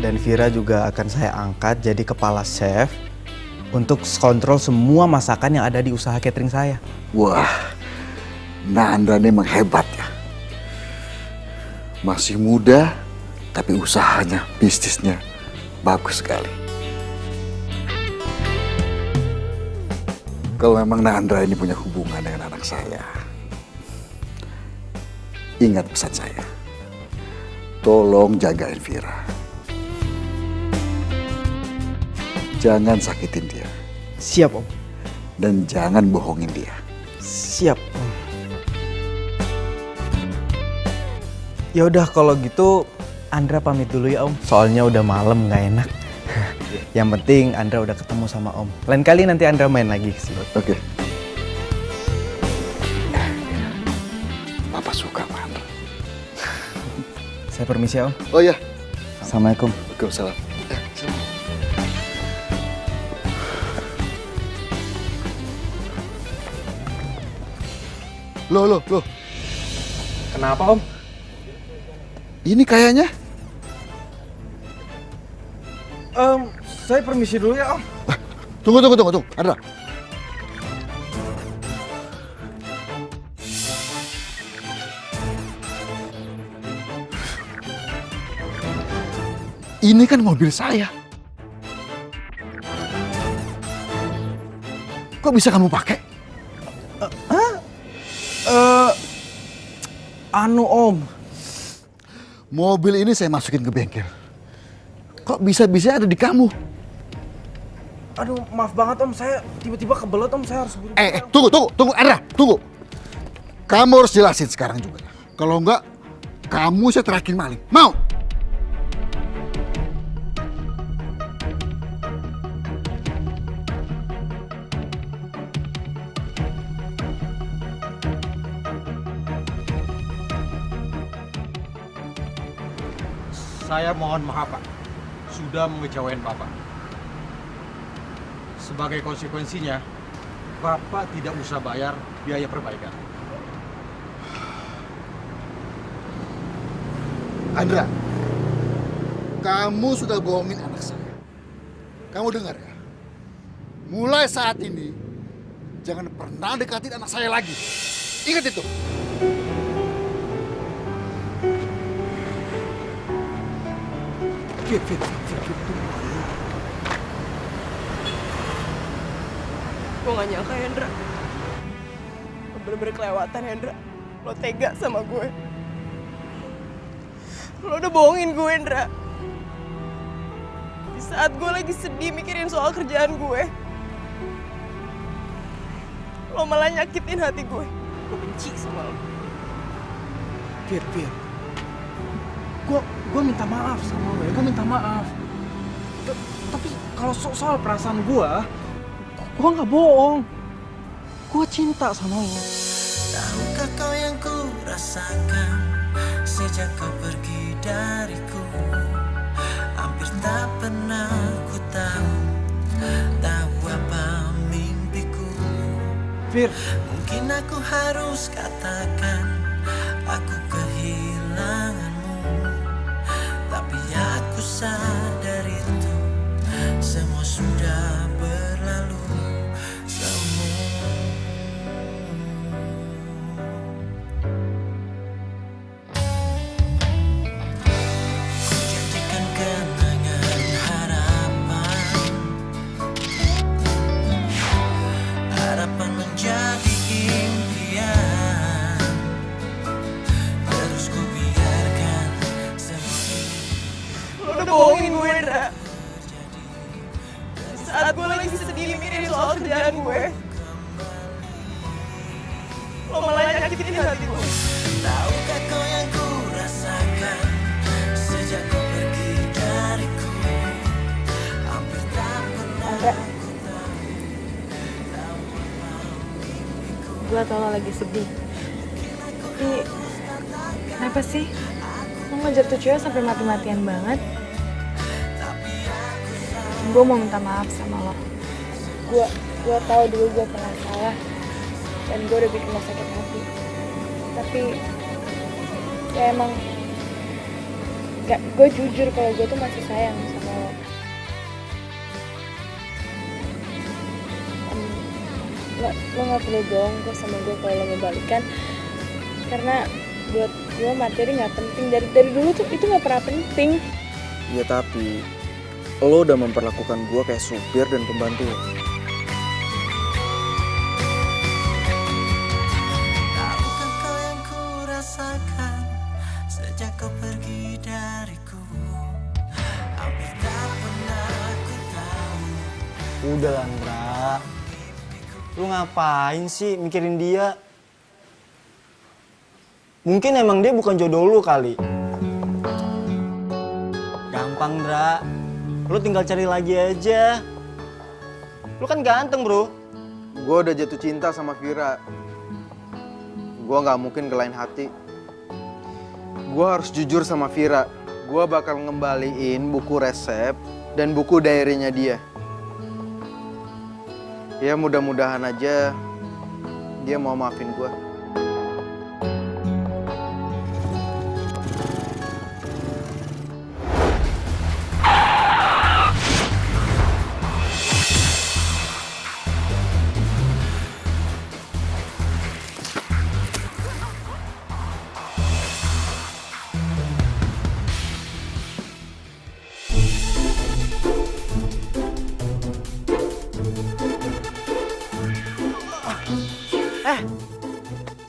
Dan Vira juga akan saya angkat jadi kepala chef untuk kontrol semua masakan yang ada di usaha catering saya. Wah, Nanda ini emang hebat ya. Masih muda, tapi usahanya, bisnisnya bagus sekali. Kalau memang Nandra ini punya hubungan dengan anak saya, ingat pesan saya. Tolong jagain Vira. Jangan sakitin dia. Siap Om. Dan jangan bohongin dia. Siap, Om. Ya udah kalau gitu Andra pamit dulu ya Om. Soalnya udah malam nggak enak. Yang penting Andra udah ketemu sama Om. Lain kali nanti Andra main lagi sih. Oke. Papa suka sama Andra. Saya permisi ya Om. Oh iya. Assalamualaikum. Waalaikumsalam. Loh. Kenapa Om? Ini kayaknya. Saya permisi dulu ya Om. Tunggu. Andra. Ini kan mobil saya. Kok bisa kamu pakai? Om. Mobil ini saya masukin ke bengkel. Kok bisa-bisa ada di kamu? Aduh, maaf banget Om. Saya tiba-tiba kebelet Om. Saya harus buru. Tunggu, Andra, tunggu. Kamu harus jelasin sekarang juga. Kalau enggak, kamu saya terakin maling. Mau? Saya mohon maaf Pak, sudah mengecewain Bapak. Sebagai konsekuensinya, Bapak tidak usah bayar biaya perbaikan. Andra, kamu sudah bohongin anak saya. Kamu dengar ya? Mulai saat ini, jangan pernah dekatin anak saya lagi. Ingat itu. Fit. Gue gak nyangka Hendra. Lo bener-bener kelewatan Hendra. Lo tega sama gue. Lo udah bohongin gue Hendra. Di saat gue lagi sedih mikirin soal kerjaan gue, lo malah nyakitin hati gue. Gue benci sama lo. Fir. Gue minta maaf sama lo ya, gue minta maaf. Tapi kalau soal perasaan gue nggak bohong. Gue cinta sama lo. Tahukah kau yang ku rasakan sejak kau pergi dariku? Hampir tak pernah ku tahu apa mimpiku. Fir, mungkin aku harus katakan aku kehilanganmu. Tapi aku sadar itu semua sudah berlalu. Ku jadikan kenangan harapan. Harapan menjadi impian. Terus ku biarkan semua ini. Lo udah bohongin gue Hendra. Saat gue lagi sedih mikirin soal kerjaan gue, lo malah nyakitin hati gue. Tahukah kau yang ku rasakan sejak kau pergi dariku? Hampir tak pernah ku tahu. Gue tau lo lagi sedih. Tapi kenapa sih? Lo ngejar tuh cewek sampai mati-matian banget. Gue mau minta maaf sama lo. Gue tahu dulu gue pernah salah dan gue udah bikin lo sakit hati. Tapi ya emang gue jujur kalau gue tuh masih sayang sama lo. Lo gak perlu bohong kok sama gue kalau lo mau balikan. Karena buat gue materi gak penting. Dari dulu tuh itu gak pernah penting. ya tapi lo udah memperlakukan gue kayak supir dan pembantu. Tahukah kau yang ku rasakan sejak kau pergi dariku? Hampir tak pernah ku tahu. Udah Landra, Lu ngapain sih mikirin dia? Mungkin emang dia bukan jodoh lu kali. Gampang, Dra. Lu tinggal cari lagi aja. Lu kan ganteng, bro. Gue udah jatuh cinta sama Vira. Gue gak mungkin kelain hati. Gue harus jujur sama Vira. Gue bakal ngembaliin buku resep dan buku diary-nya dia. Ya mudah-mudahan aja dia mau maafin gue.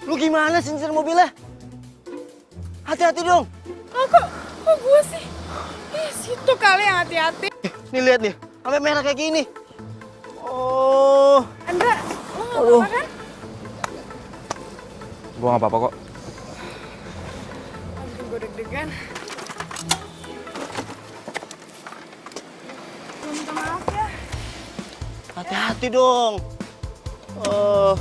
Lu gimana sih nyetir mobilnya? Hati-hati dong. Oh, kok gue sih? Situ kali yang hati-hati. Nih lihat nih, sampai merah kayak gini. Oh. Andra, lo gak apa-apa kan? Gue gak apa-apa kok. Aduh, gue deg-degan. Minta maaf ya. Hati-hati dong. Oh.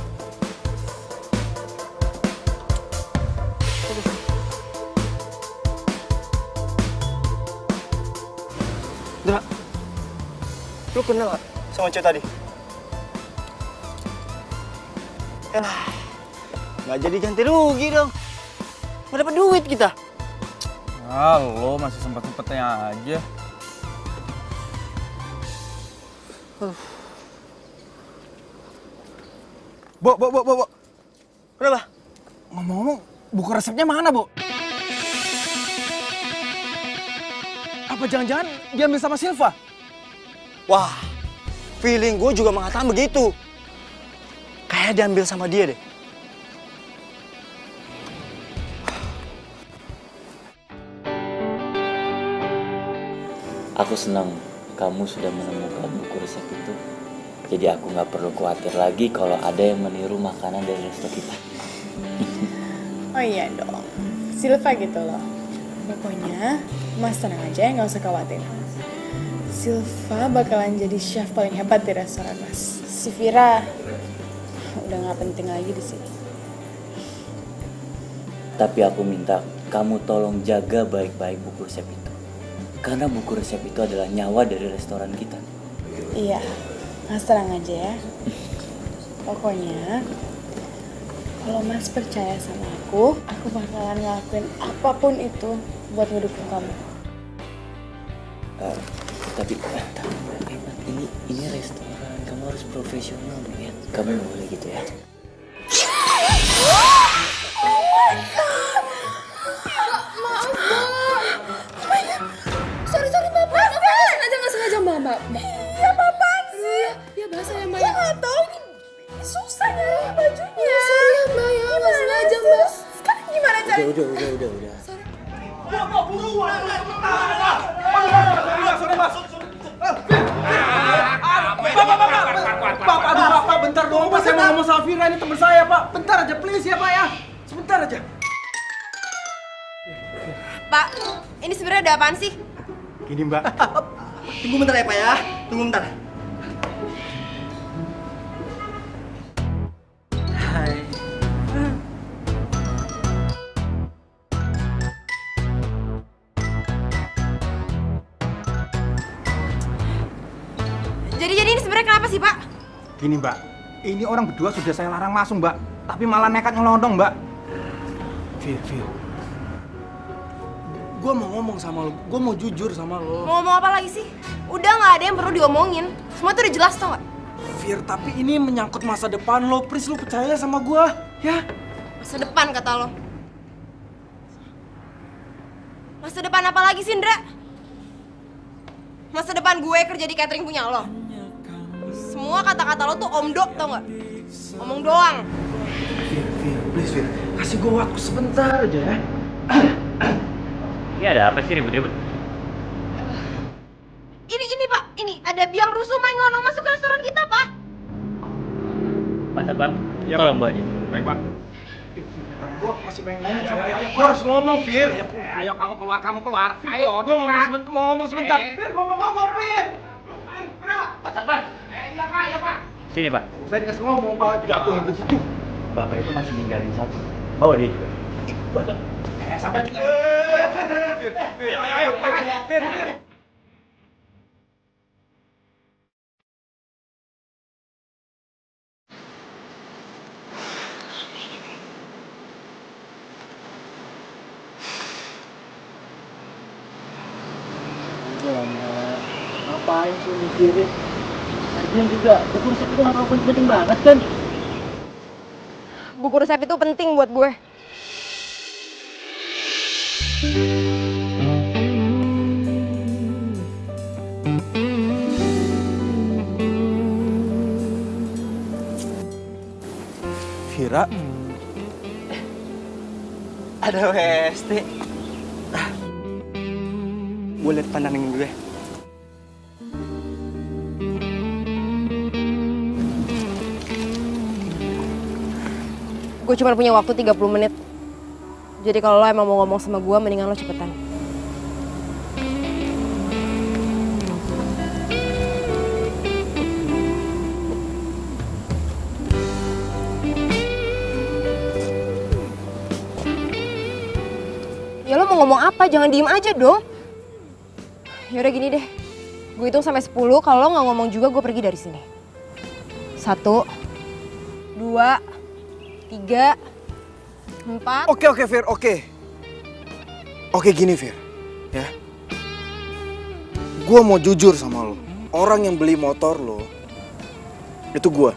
Dra, lu kenal gak sama cewek tadi? Nggak jadi ganti rugi dong. Nggak dapat duit kita. Ah, lo masih sempet-sempetnya aja. Bo. Kenapa? Ngomong-ngomong, buku resepnya mana, Bo? Apa jangan-jangan diambil sama Silva? Wah, feeling gue juga mengatakan begitu. Kayak diambil sama dia deh. Aku senang kamu sudah menemukan buku resep itu. Jadi aku nggak perlu khawatir lagi kalau ada yang meniru makanan dari resto kita. Oh iya dong, Silva gitu loh. Pokoknya, Mas tenang aja, nggak usah khawatir. Silva bakalan jadi chef paling hebat di restoran Mas. Si Vira udah nggak penting lagi di sini. Tapi aku minta kamu tolong jaga baik-baik buku resep itu. Karena buku resep itu adalah nyawa dari restoran kita. Iya, Mas tenang aja ya. Pokoknya, kalau Mas percaya sama aku bakalan ngelakuin apapun itu buat ngedukung kamu. Tapi ini restoran, kamu harus profesional dong ya. Kamu nggak boleh gitu ya. Maaf, Mbak. Sorry, Mbak. Nggak sengaja, Mbak. Iya, apaan sih? Ya, bahasa ya, Mbak. Ya, nggak tahu. Ini susah nyari bajunya. Sorry ya, Mbak. Ya, nggak sengaja, Mbak. Sekarang gimana caranya? Udah. Bapak, bentar dong, Pak. Saya mau ngomong sama Vira, ini teman saya, Pak. Bentar aja, please ya, Pak ya. Sebentar aja. Pak, ini sebenarnya ada apaan sih? Gini, Mbak. Tunggu bentar ya, Pak ya. Tunggu bentar. Hai. Jadi ini sebenarnya kenapa sih, Pak? Gini, Mbak. Ini orang berdua sudah saya larang masuk, Mbak. Tapi malah nekat nyelondong, Mbak. Vir. Gue mau ngomong sama lo. Gue mau jujur sama lo. Mau ngomong apa lagi sih? Udah nggak ada yang perlu diomongin. Semua tuh udah jelas, tau nggak? Vir, tapi ini menyangkut masa depan lo. Please, lo percaya sama gue, ya? Masa depan kata lo. Masa depan apa lagi sih, Indra? Masa depan gue kerja di catering punya lo. Semua kata-kata lo tuh omdok, tau nggak? Omong doang. Vir, please, Vir. Kasih gue waktu sebentar aja, ya. Ini ada apa sih ribut-ribut? Ini Pak, ini ada biang rusuh main ngelonong masuk ke restoran kita, Pak. Pak Satpam, Ya, tolong bawa dia. Baik, Pak. Gua masih pengen ngomong sama dia. Gua harus ngomong, Fir. Ayo kamu keluar. Ayo, gua mau ngomong sebentar. Fir, gua mau ngomong, Fir. Pak Satpam. Iya, Pak. Sini Pak. Saya dikasih ngomong, Pak. Jatuh begitu. Bapak itu masih ninggalin satu. Bawa dia juga. Sampai. Fir, ayo, Fir. Ngapain sih mikirin? Lagian juga buku resep itu nggak penting banget kan? Buku resep itu penting buat gue. Vira, Ada WST. Gue liat pandangan gue. Gue cuma punya waktu 30 menit. Jadi kalau lo emang mau ngomong sama gue, mendingan lo cepetan. Ya lo mau ngomong apa? Jangan diem aja dong. Yaudah gini deh. Gue hitung sampai 10, kalau lo nggak ngomong juga gue pergi dari sini. 1, 2, 3, 4. Oke, Fir, oke. Oke, gini, Fir. Ya. Gua mau jujur sama lo. Orang yang beli motor lo, itu gua.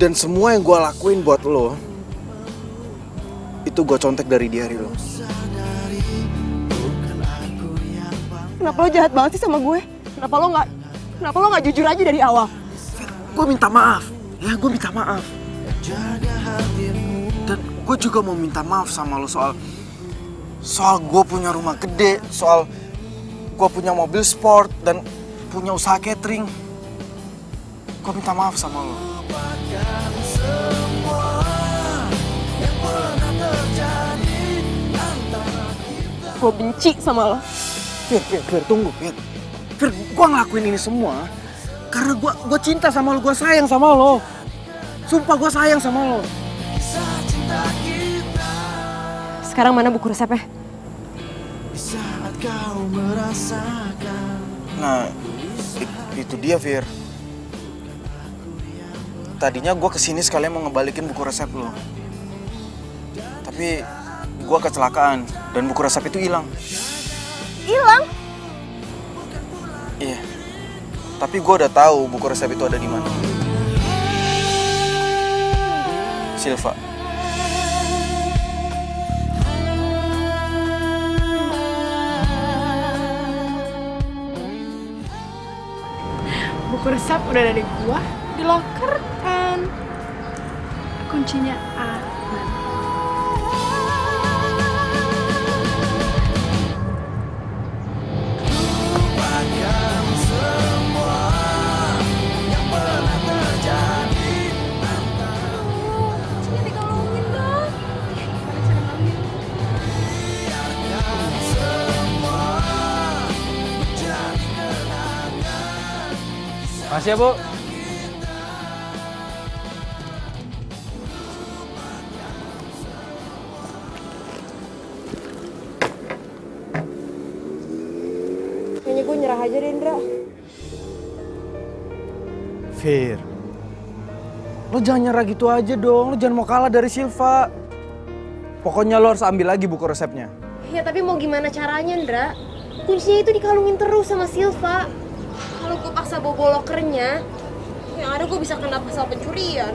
Dan semua yang gua lakuin buat lo, itu gua contek dari diary lo. Kenapa lo jahat banget sih sama gue? Kenapa lo nggak jujur aja dari awal? Gue minta maaf, ya gue minta maaf. Dan gue juga mau minta maaf sama lo soal gue punya rumah gede, soal gue punya mobil sport dan punya usaha catering. Gue minta maaf sama lo. Gue benci sama lo. Fir, tunggu, Fir. Fir, gue ngelakuin ini semua karena gue cinta sama lo, gue sayang sama lo. Sumpah gue sayang sama lo. Sekarang mana buku resepnya? Nah, itu dia, Fir. Tadinya gue kesini sekalian mau ngebalikin buku resep lo. Tapi gue kecelakaan dan buku resep itu hilang. Hilang? Iya. Tapi gue udah tahu buku resep itu ada di mana. Silva. Buku resep udah ada di gua, di locker kan. Kuncinya aman. Makasih ya, Bu. Kayaknya gue nyerah aja deh, Indra. Fir, lo jangan nyerah gitu aja dong. Lo jangan mau kalah dari Silva. Pokoknya lo harus ambil lagi buku resepnya. Ya tapi mau gimana caranya, Indra? Kuncinya itu dikalungin terus sama Silva. Kalau gue paksa bawa lokernya, yang ada gue bisa kena pasal pencurian.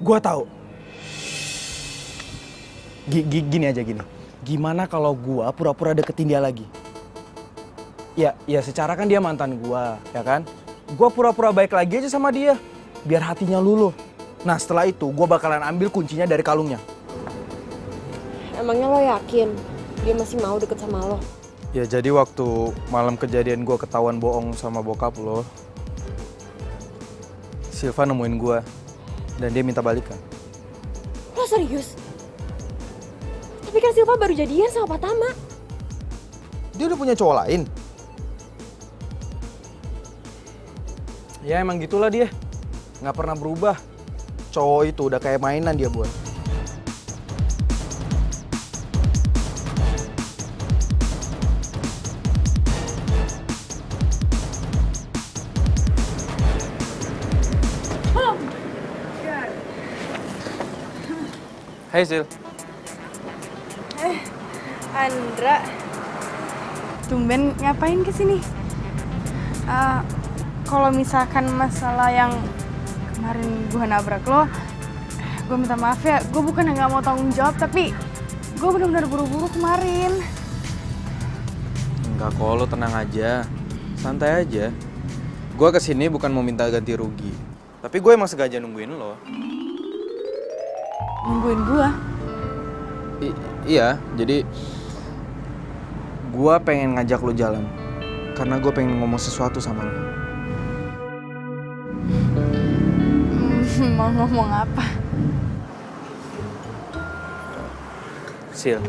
Gua tahu. Gini aja gini. Gimana kalau gua pura-pura deketin dia lagi? Ya secara kan dia mantan gua, ya kan? Gua pura-pura baik lagi aja sama dia, biar hatinya luluh. Nah setelah itu gue bakalan ambil kuncinya dari kalungnya. Emangnya lo yakin dia masih mau deket sama lo? Ya jadi waktu malam kejadian gue ketahuan bohong sama bokap lo, Silva nemuin gue dan dia minta balikan. Lo serius? Tapi kan Silva baru jadian sama Pak Tama. Dia udah punya cowok lain. Ya emang gitulah dia, nggak pernah berubah. Cowok itu udah kayak mainan dia buat. Hai Sil. Andra, tumben ngapain kesini? Kalau misalkan masalah yang kemarin gue nabrak lo, gue minta maaf ya. Gue bukan nggak mau tanggung jawab, tapi gue benar-benar buru-buru kemarin. Enggak kok, lo tenang aja, santai aja. Gue kesini bukan mau minta ganti rugi, tapi gue emang sengaja nungguin lo. Nungguin gue? Iya, jadi gue pengen ngajak lo jalan, karena gue pengen ngomong sesuatu sama lo. Mau ngomong apa? Sil,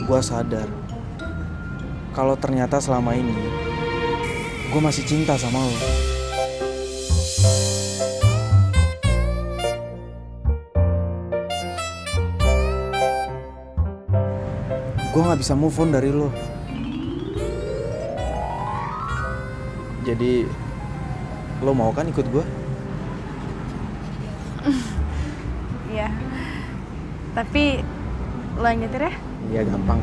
gue sadar kalau ternyata selama ini gue masih cinta sama lo. Gue gak bisa move on dari lo. Jadi, lo mau kan ikut gue? Iya. Tapi lo yang nyetir ya? Iya, gampang.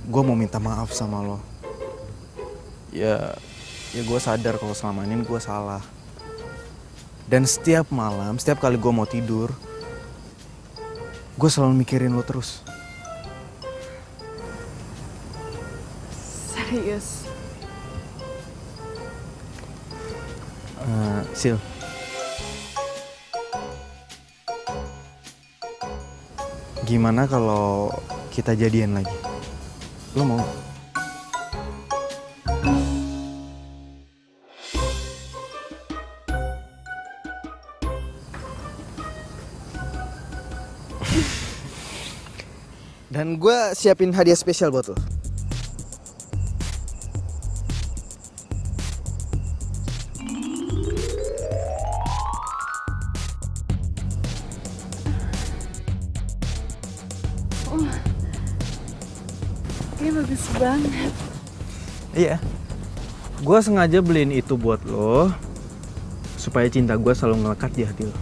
Gue mau minta maaf sama lo. Ya gue sadar kalau selama ini gue salah. Dan setiap malam, setiap kali gue mau tidur, gue selalu mikirin lo terus. Serius? Sil. Gimana kalau kita jadian lagi? Lo mau gak? Dan gue siapin hadiah spesial buat lo. Ini bagus banget. Iya. Gue sengaja beliin itu buat lo supaya cinta gue selalu ngelekat di hati lo.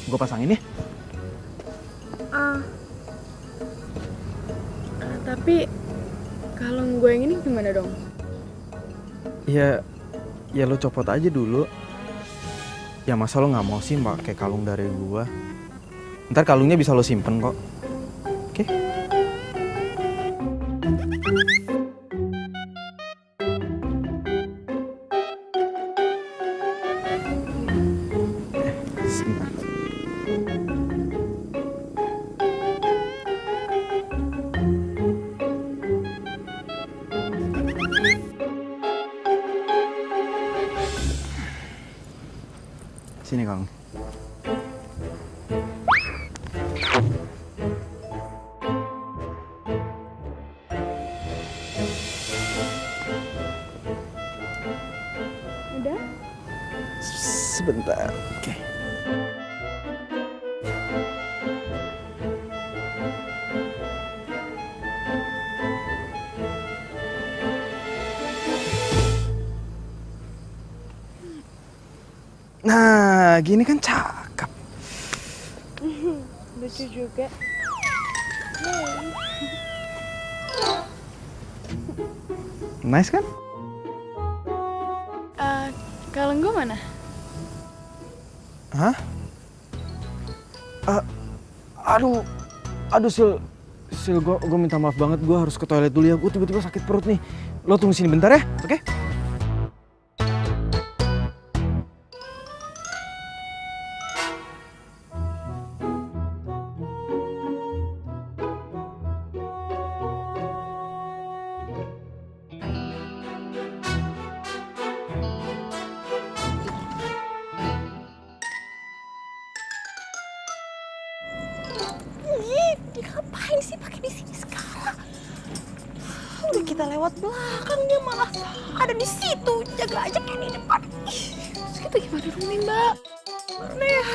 Gue pasangin ya. Tapi kalung gue yang ini gimana dong? Ya lo copot aja dulu. Ya masa lo nggak mau sih pakai kalung dari gue? Ntar kalungnya bisa lo simpen kok. Oke? Sebentar. sebentar. Oke. Nah, gini kan cakep. Lucu juga. Nice kan? Kalung gue mana? Hah? Aduh Sil, gue minta maaf banget, gue harus ke toilet dulu ya. Gue tiba-tiba sakit perut nih. Lo tunggu sini bentar ya, oke? Ih, dia ngapain sih pakai di sini segala? Udah kita lewat belakang, dia malah ada di situ, jaga aja kayak di depan. Ih, terus kita gimana dong nih, Mbak? Mana ya?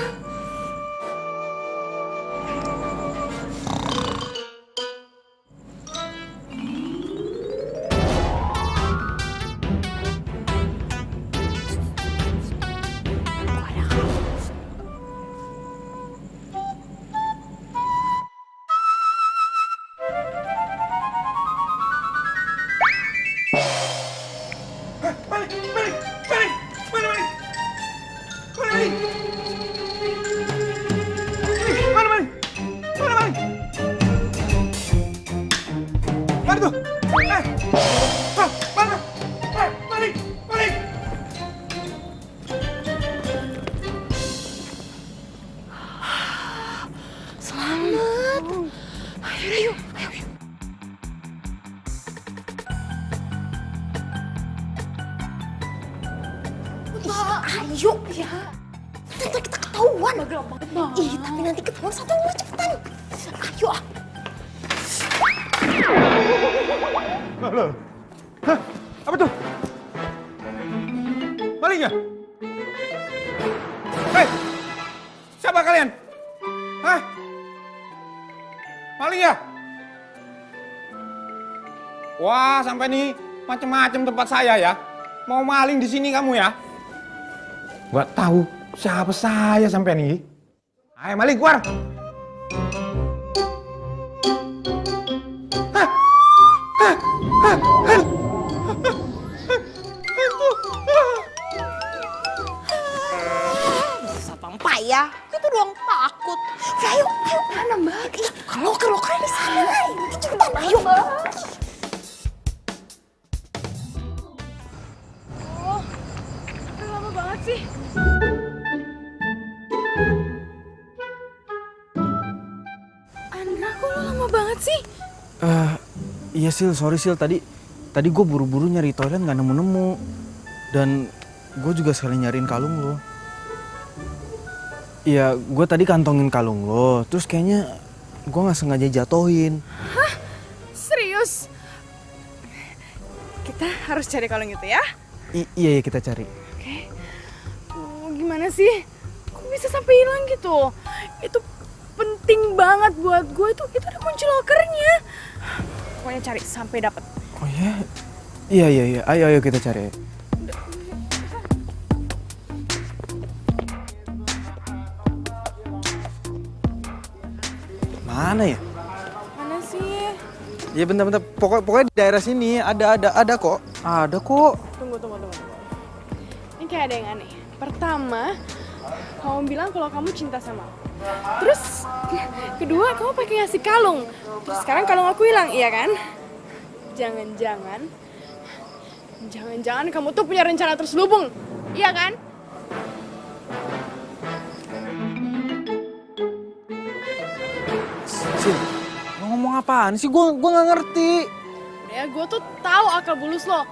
Selamat. Ayo. Ayo ya. Nanti kita ketahuan. Ih, tapi nanti ketahuan satu nomor cepetan. Ayo ah. Halo. Hah? Apa tuh? Maling ya? Hei! Siapa kalian? Hah? Maling ya? Wah, sampai nih macam-macam tempat saya ya. Mau maling di sini kamu ya? Gak tahu siapa saya sampai nih. Ayo maling keluar. Ya, itu doang takut. Ayo, mana Mbak? Kalau loker di sana. Cepetan, ayo. Oh, lama banget sih. Andra, kok lo lama banget sih? Iya Sil, sorry Sil. Tadi gue buru-buru nyari toilet nggak nemu-nemu. Dan gue juga sekali nyariin kalung lo. Iya, gue tadi kantongin kalung lo, terus kayaknya gue nggak sengaja jatohin. Hah? Serius? Kita harus cari kalung itu ya? Iya, kita cari. Oke. Gimana sih? Kok bisa sampai hilang gitu? Itu penting banget buat gue, itu ada kunci lokernya. Pokoknya cari sampai dapat. Oh iya? Iya. Ayo kita cari. Mana ya? Mana sih? Ya bentar. Pokoknya di daerah sini ada kok. Ada kok. Tunggu. Ini kayak ada yang aneh. Pertama, kamu bilang kalau kamu cinta sama aku. Terus, kedua kamu pakai ngasih kalung. Terus sekarang kalung aku hilang, iya kan? Jangan-jangan kamu tuh punya rencana terselubung, iya kan? Sil, lo ngomong apaan sih? Gue nggak ngerti. Ya, gue tuh tahu akal bulus lo.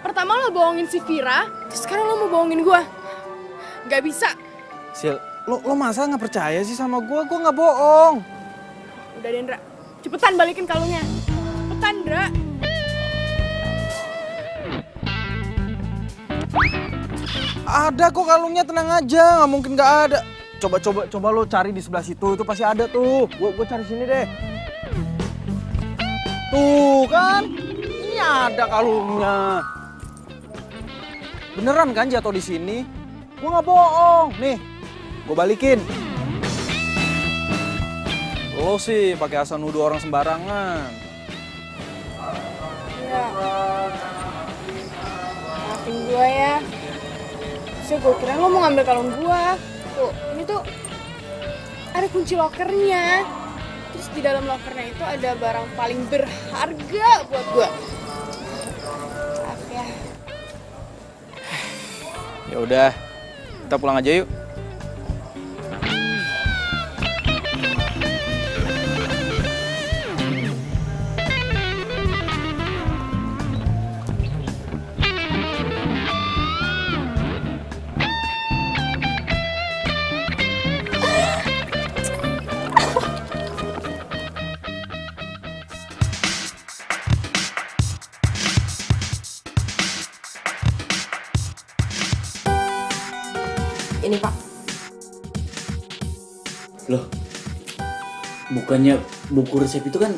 Pertama lo bohongin si Vira, terus sekarang lo mau bohongin gue. Gak bisa. Sil, lo masa nggak percaya sih sama gue? Gue nggak bohong. Udah Dendra, cepetan balikin kalungnya. Cepetan, Dra. Ada kok kalungnya, tenang aja, nggak mungkin nggak ada. Coba lo cari di sebelah situ, itu pasti ada tuh. Gue cari sini deh. Tuh kan, ini ada kalungnya. Beneran kan jatuh di sini? Gue nggak bohong. Nih, gue balikin. Lo sih pakai asal nuduh orang sembarangan. Ya. Maafin gue ya. Terus gue kira lo mau ngambil kalung gue. Tuh, ini tuh ada kunci lokernya. Terus di dalam lokernya itu ada barang paling berharga buat gue. Maaf ya. Ya udah, kita pulang aja yuk. Ini Pak. Loh, bukannya buku resep itu kan...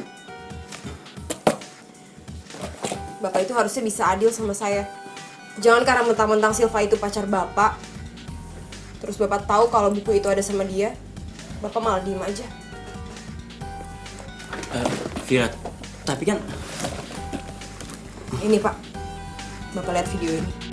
Bapak itu harusnya bisa adil sama saya. Jangan karena mentang-mentang Silva itu pacar Bapak, terus Bapak tahu kalau buku itu ada sama dia, Bapak malah diem aja. Vira, tapi kan... Ini Pak, Bapak lihat video ini.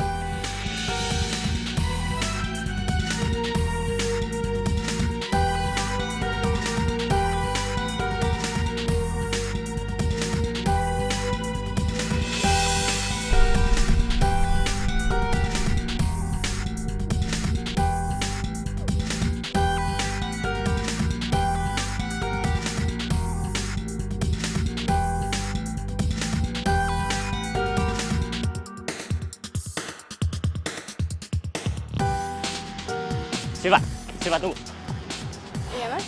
Siva, tunggu. Iya, Mas?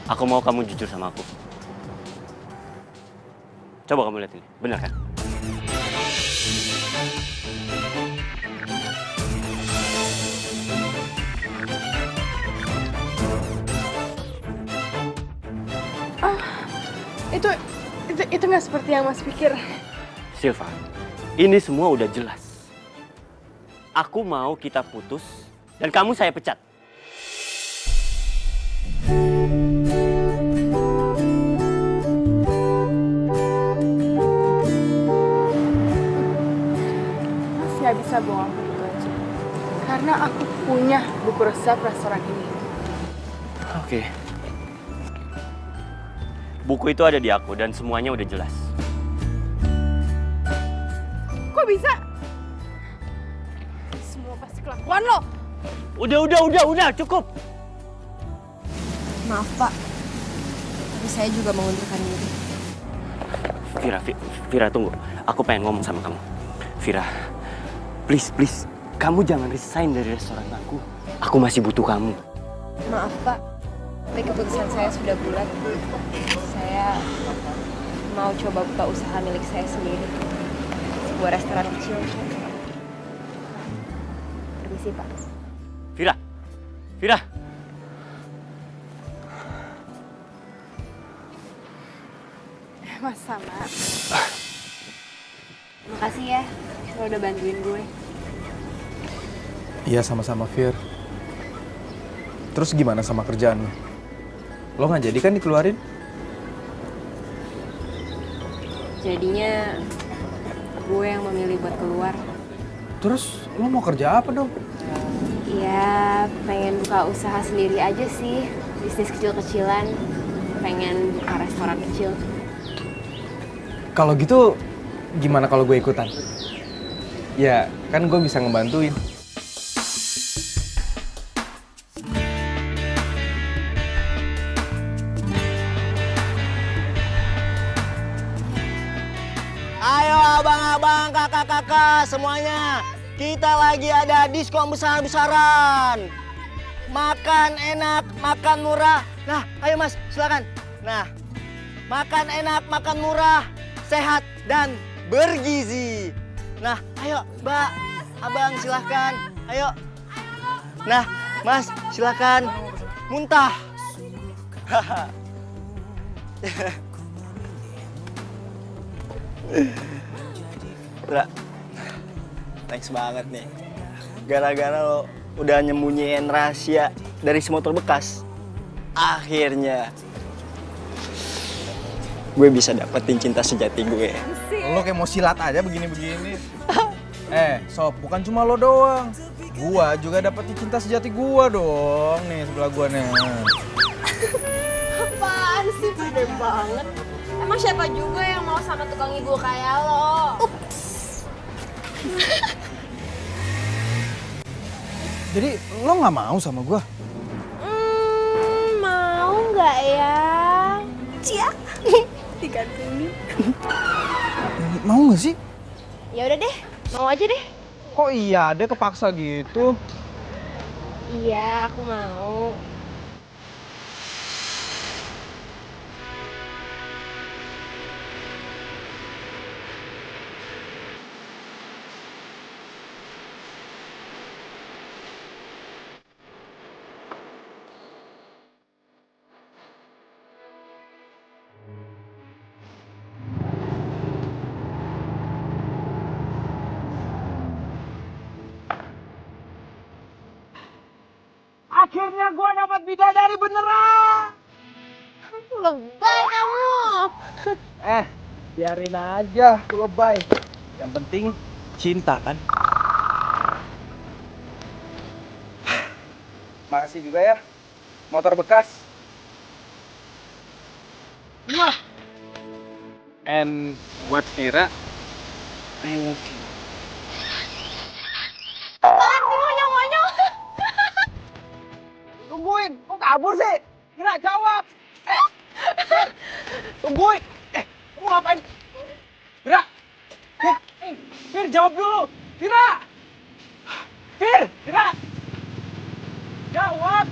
Aku mau kamu jujur sama aku. Coba kamu lihat ini, benar kan? Itu nggak seperti yang Mas pikir. Silva, ini semua udah jelas. Aku mau kita putus dan kamu saya pecat. Mas nggak bisa bohong begitu aja. Karena aku punya buku resep restoran ini. Oke. Buku itu ada di aku dan semuanya udah jelas. Kok bisa? Semua pasti kelakuan lo. Udah, cukup. Maaf Pak, tapi saya juga mengundurkan diri. Vira, tunggu. Aku pengen ngomong sama kamu. Vira, please, kamu jangan resign dari restoran aku. Aku masih butuh kamu. Maaf Pak, tapi keputusan saya sudah bulat. Saya mau coba buka usaha milik saya sendiri. Sebuah restoran kecil. Permisi Pak. Vira. Mas sama. Makasih ya, lo udah bantuin gue. Iya, sama-sama, Fir. Terus gimana sama kerjaan lo? Lo nggak jadi kan dikeluarin? Jadinya gue yang memilih buat keluar. Terus lo mau kerja apa dong? Ya, pengen buka usaha sendiri aja sih. Bisnis kecil-kecilan. Pengen buka restoran kecil. Kalau gitu, gimana kalau gue ikutan? Ya, kan gue bisa ngebantuin. Ayo abang-abang, kakak-kakak semuanya. Kita lagi ada diskon besar-besaran. Makan enak, makan murah. Nah, ayo Mas, silakan. Nah, makan enak, makan murah, sehat dan bergizi. Nah, ayo Mbak, Abang silahkan. Ayo. Nah, Mas, silakan muntah. Ra, thanks banget nih. Gara-gara lo udah nyembunyiin rahasia dari si motor bekas, akhirnya gue bisa dapetin cinta sejati gue. Lo kayak mau silat aja begini-begini. Sob, bukan cuma lo doang. Gua juga dapetin cinta sejati gua dong. Nih, sebelah gua nih. Apaan sih, pede banget. Emang siapa juga yang mau sama tukang ibu kayak lo? Jadi lo nggak mau sama gua? Mau nggak ya? Cia, digantungin. Mau nggak sih? Ya udah deh, mau aja deh. Kok iya, dia kepaksa gitu? Iya, aku mau. Akhirnya gue dapat bidadari beneran. Lebay kamu. Biarin aja, lebay. Yang penting cinta kan? Makasih juga ya, motor bekas. And buat Vira, I love you. Tungguin, kok kabur sih? Vira, jawab! Tungguin! Kamu ngapain? Vira! Vir, jawab dulu! Vira! Vir! Vira! Jawab!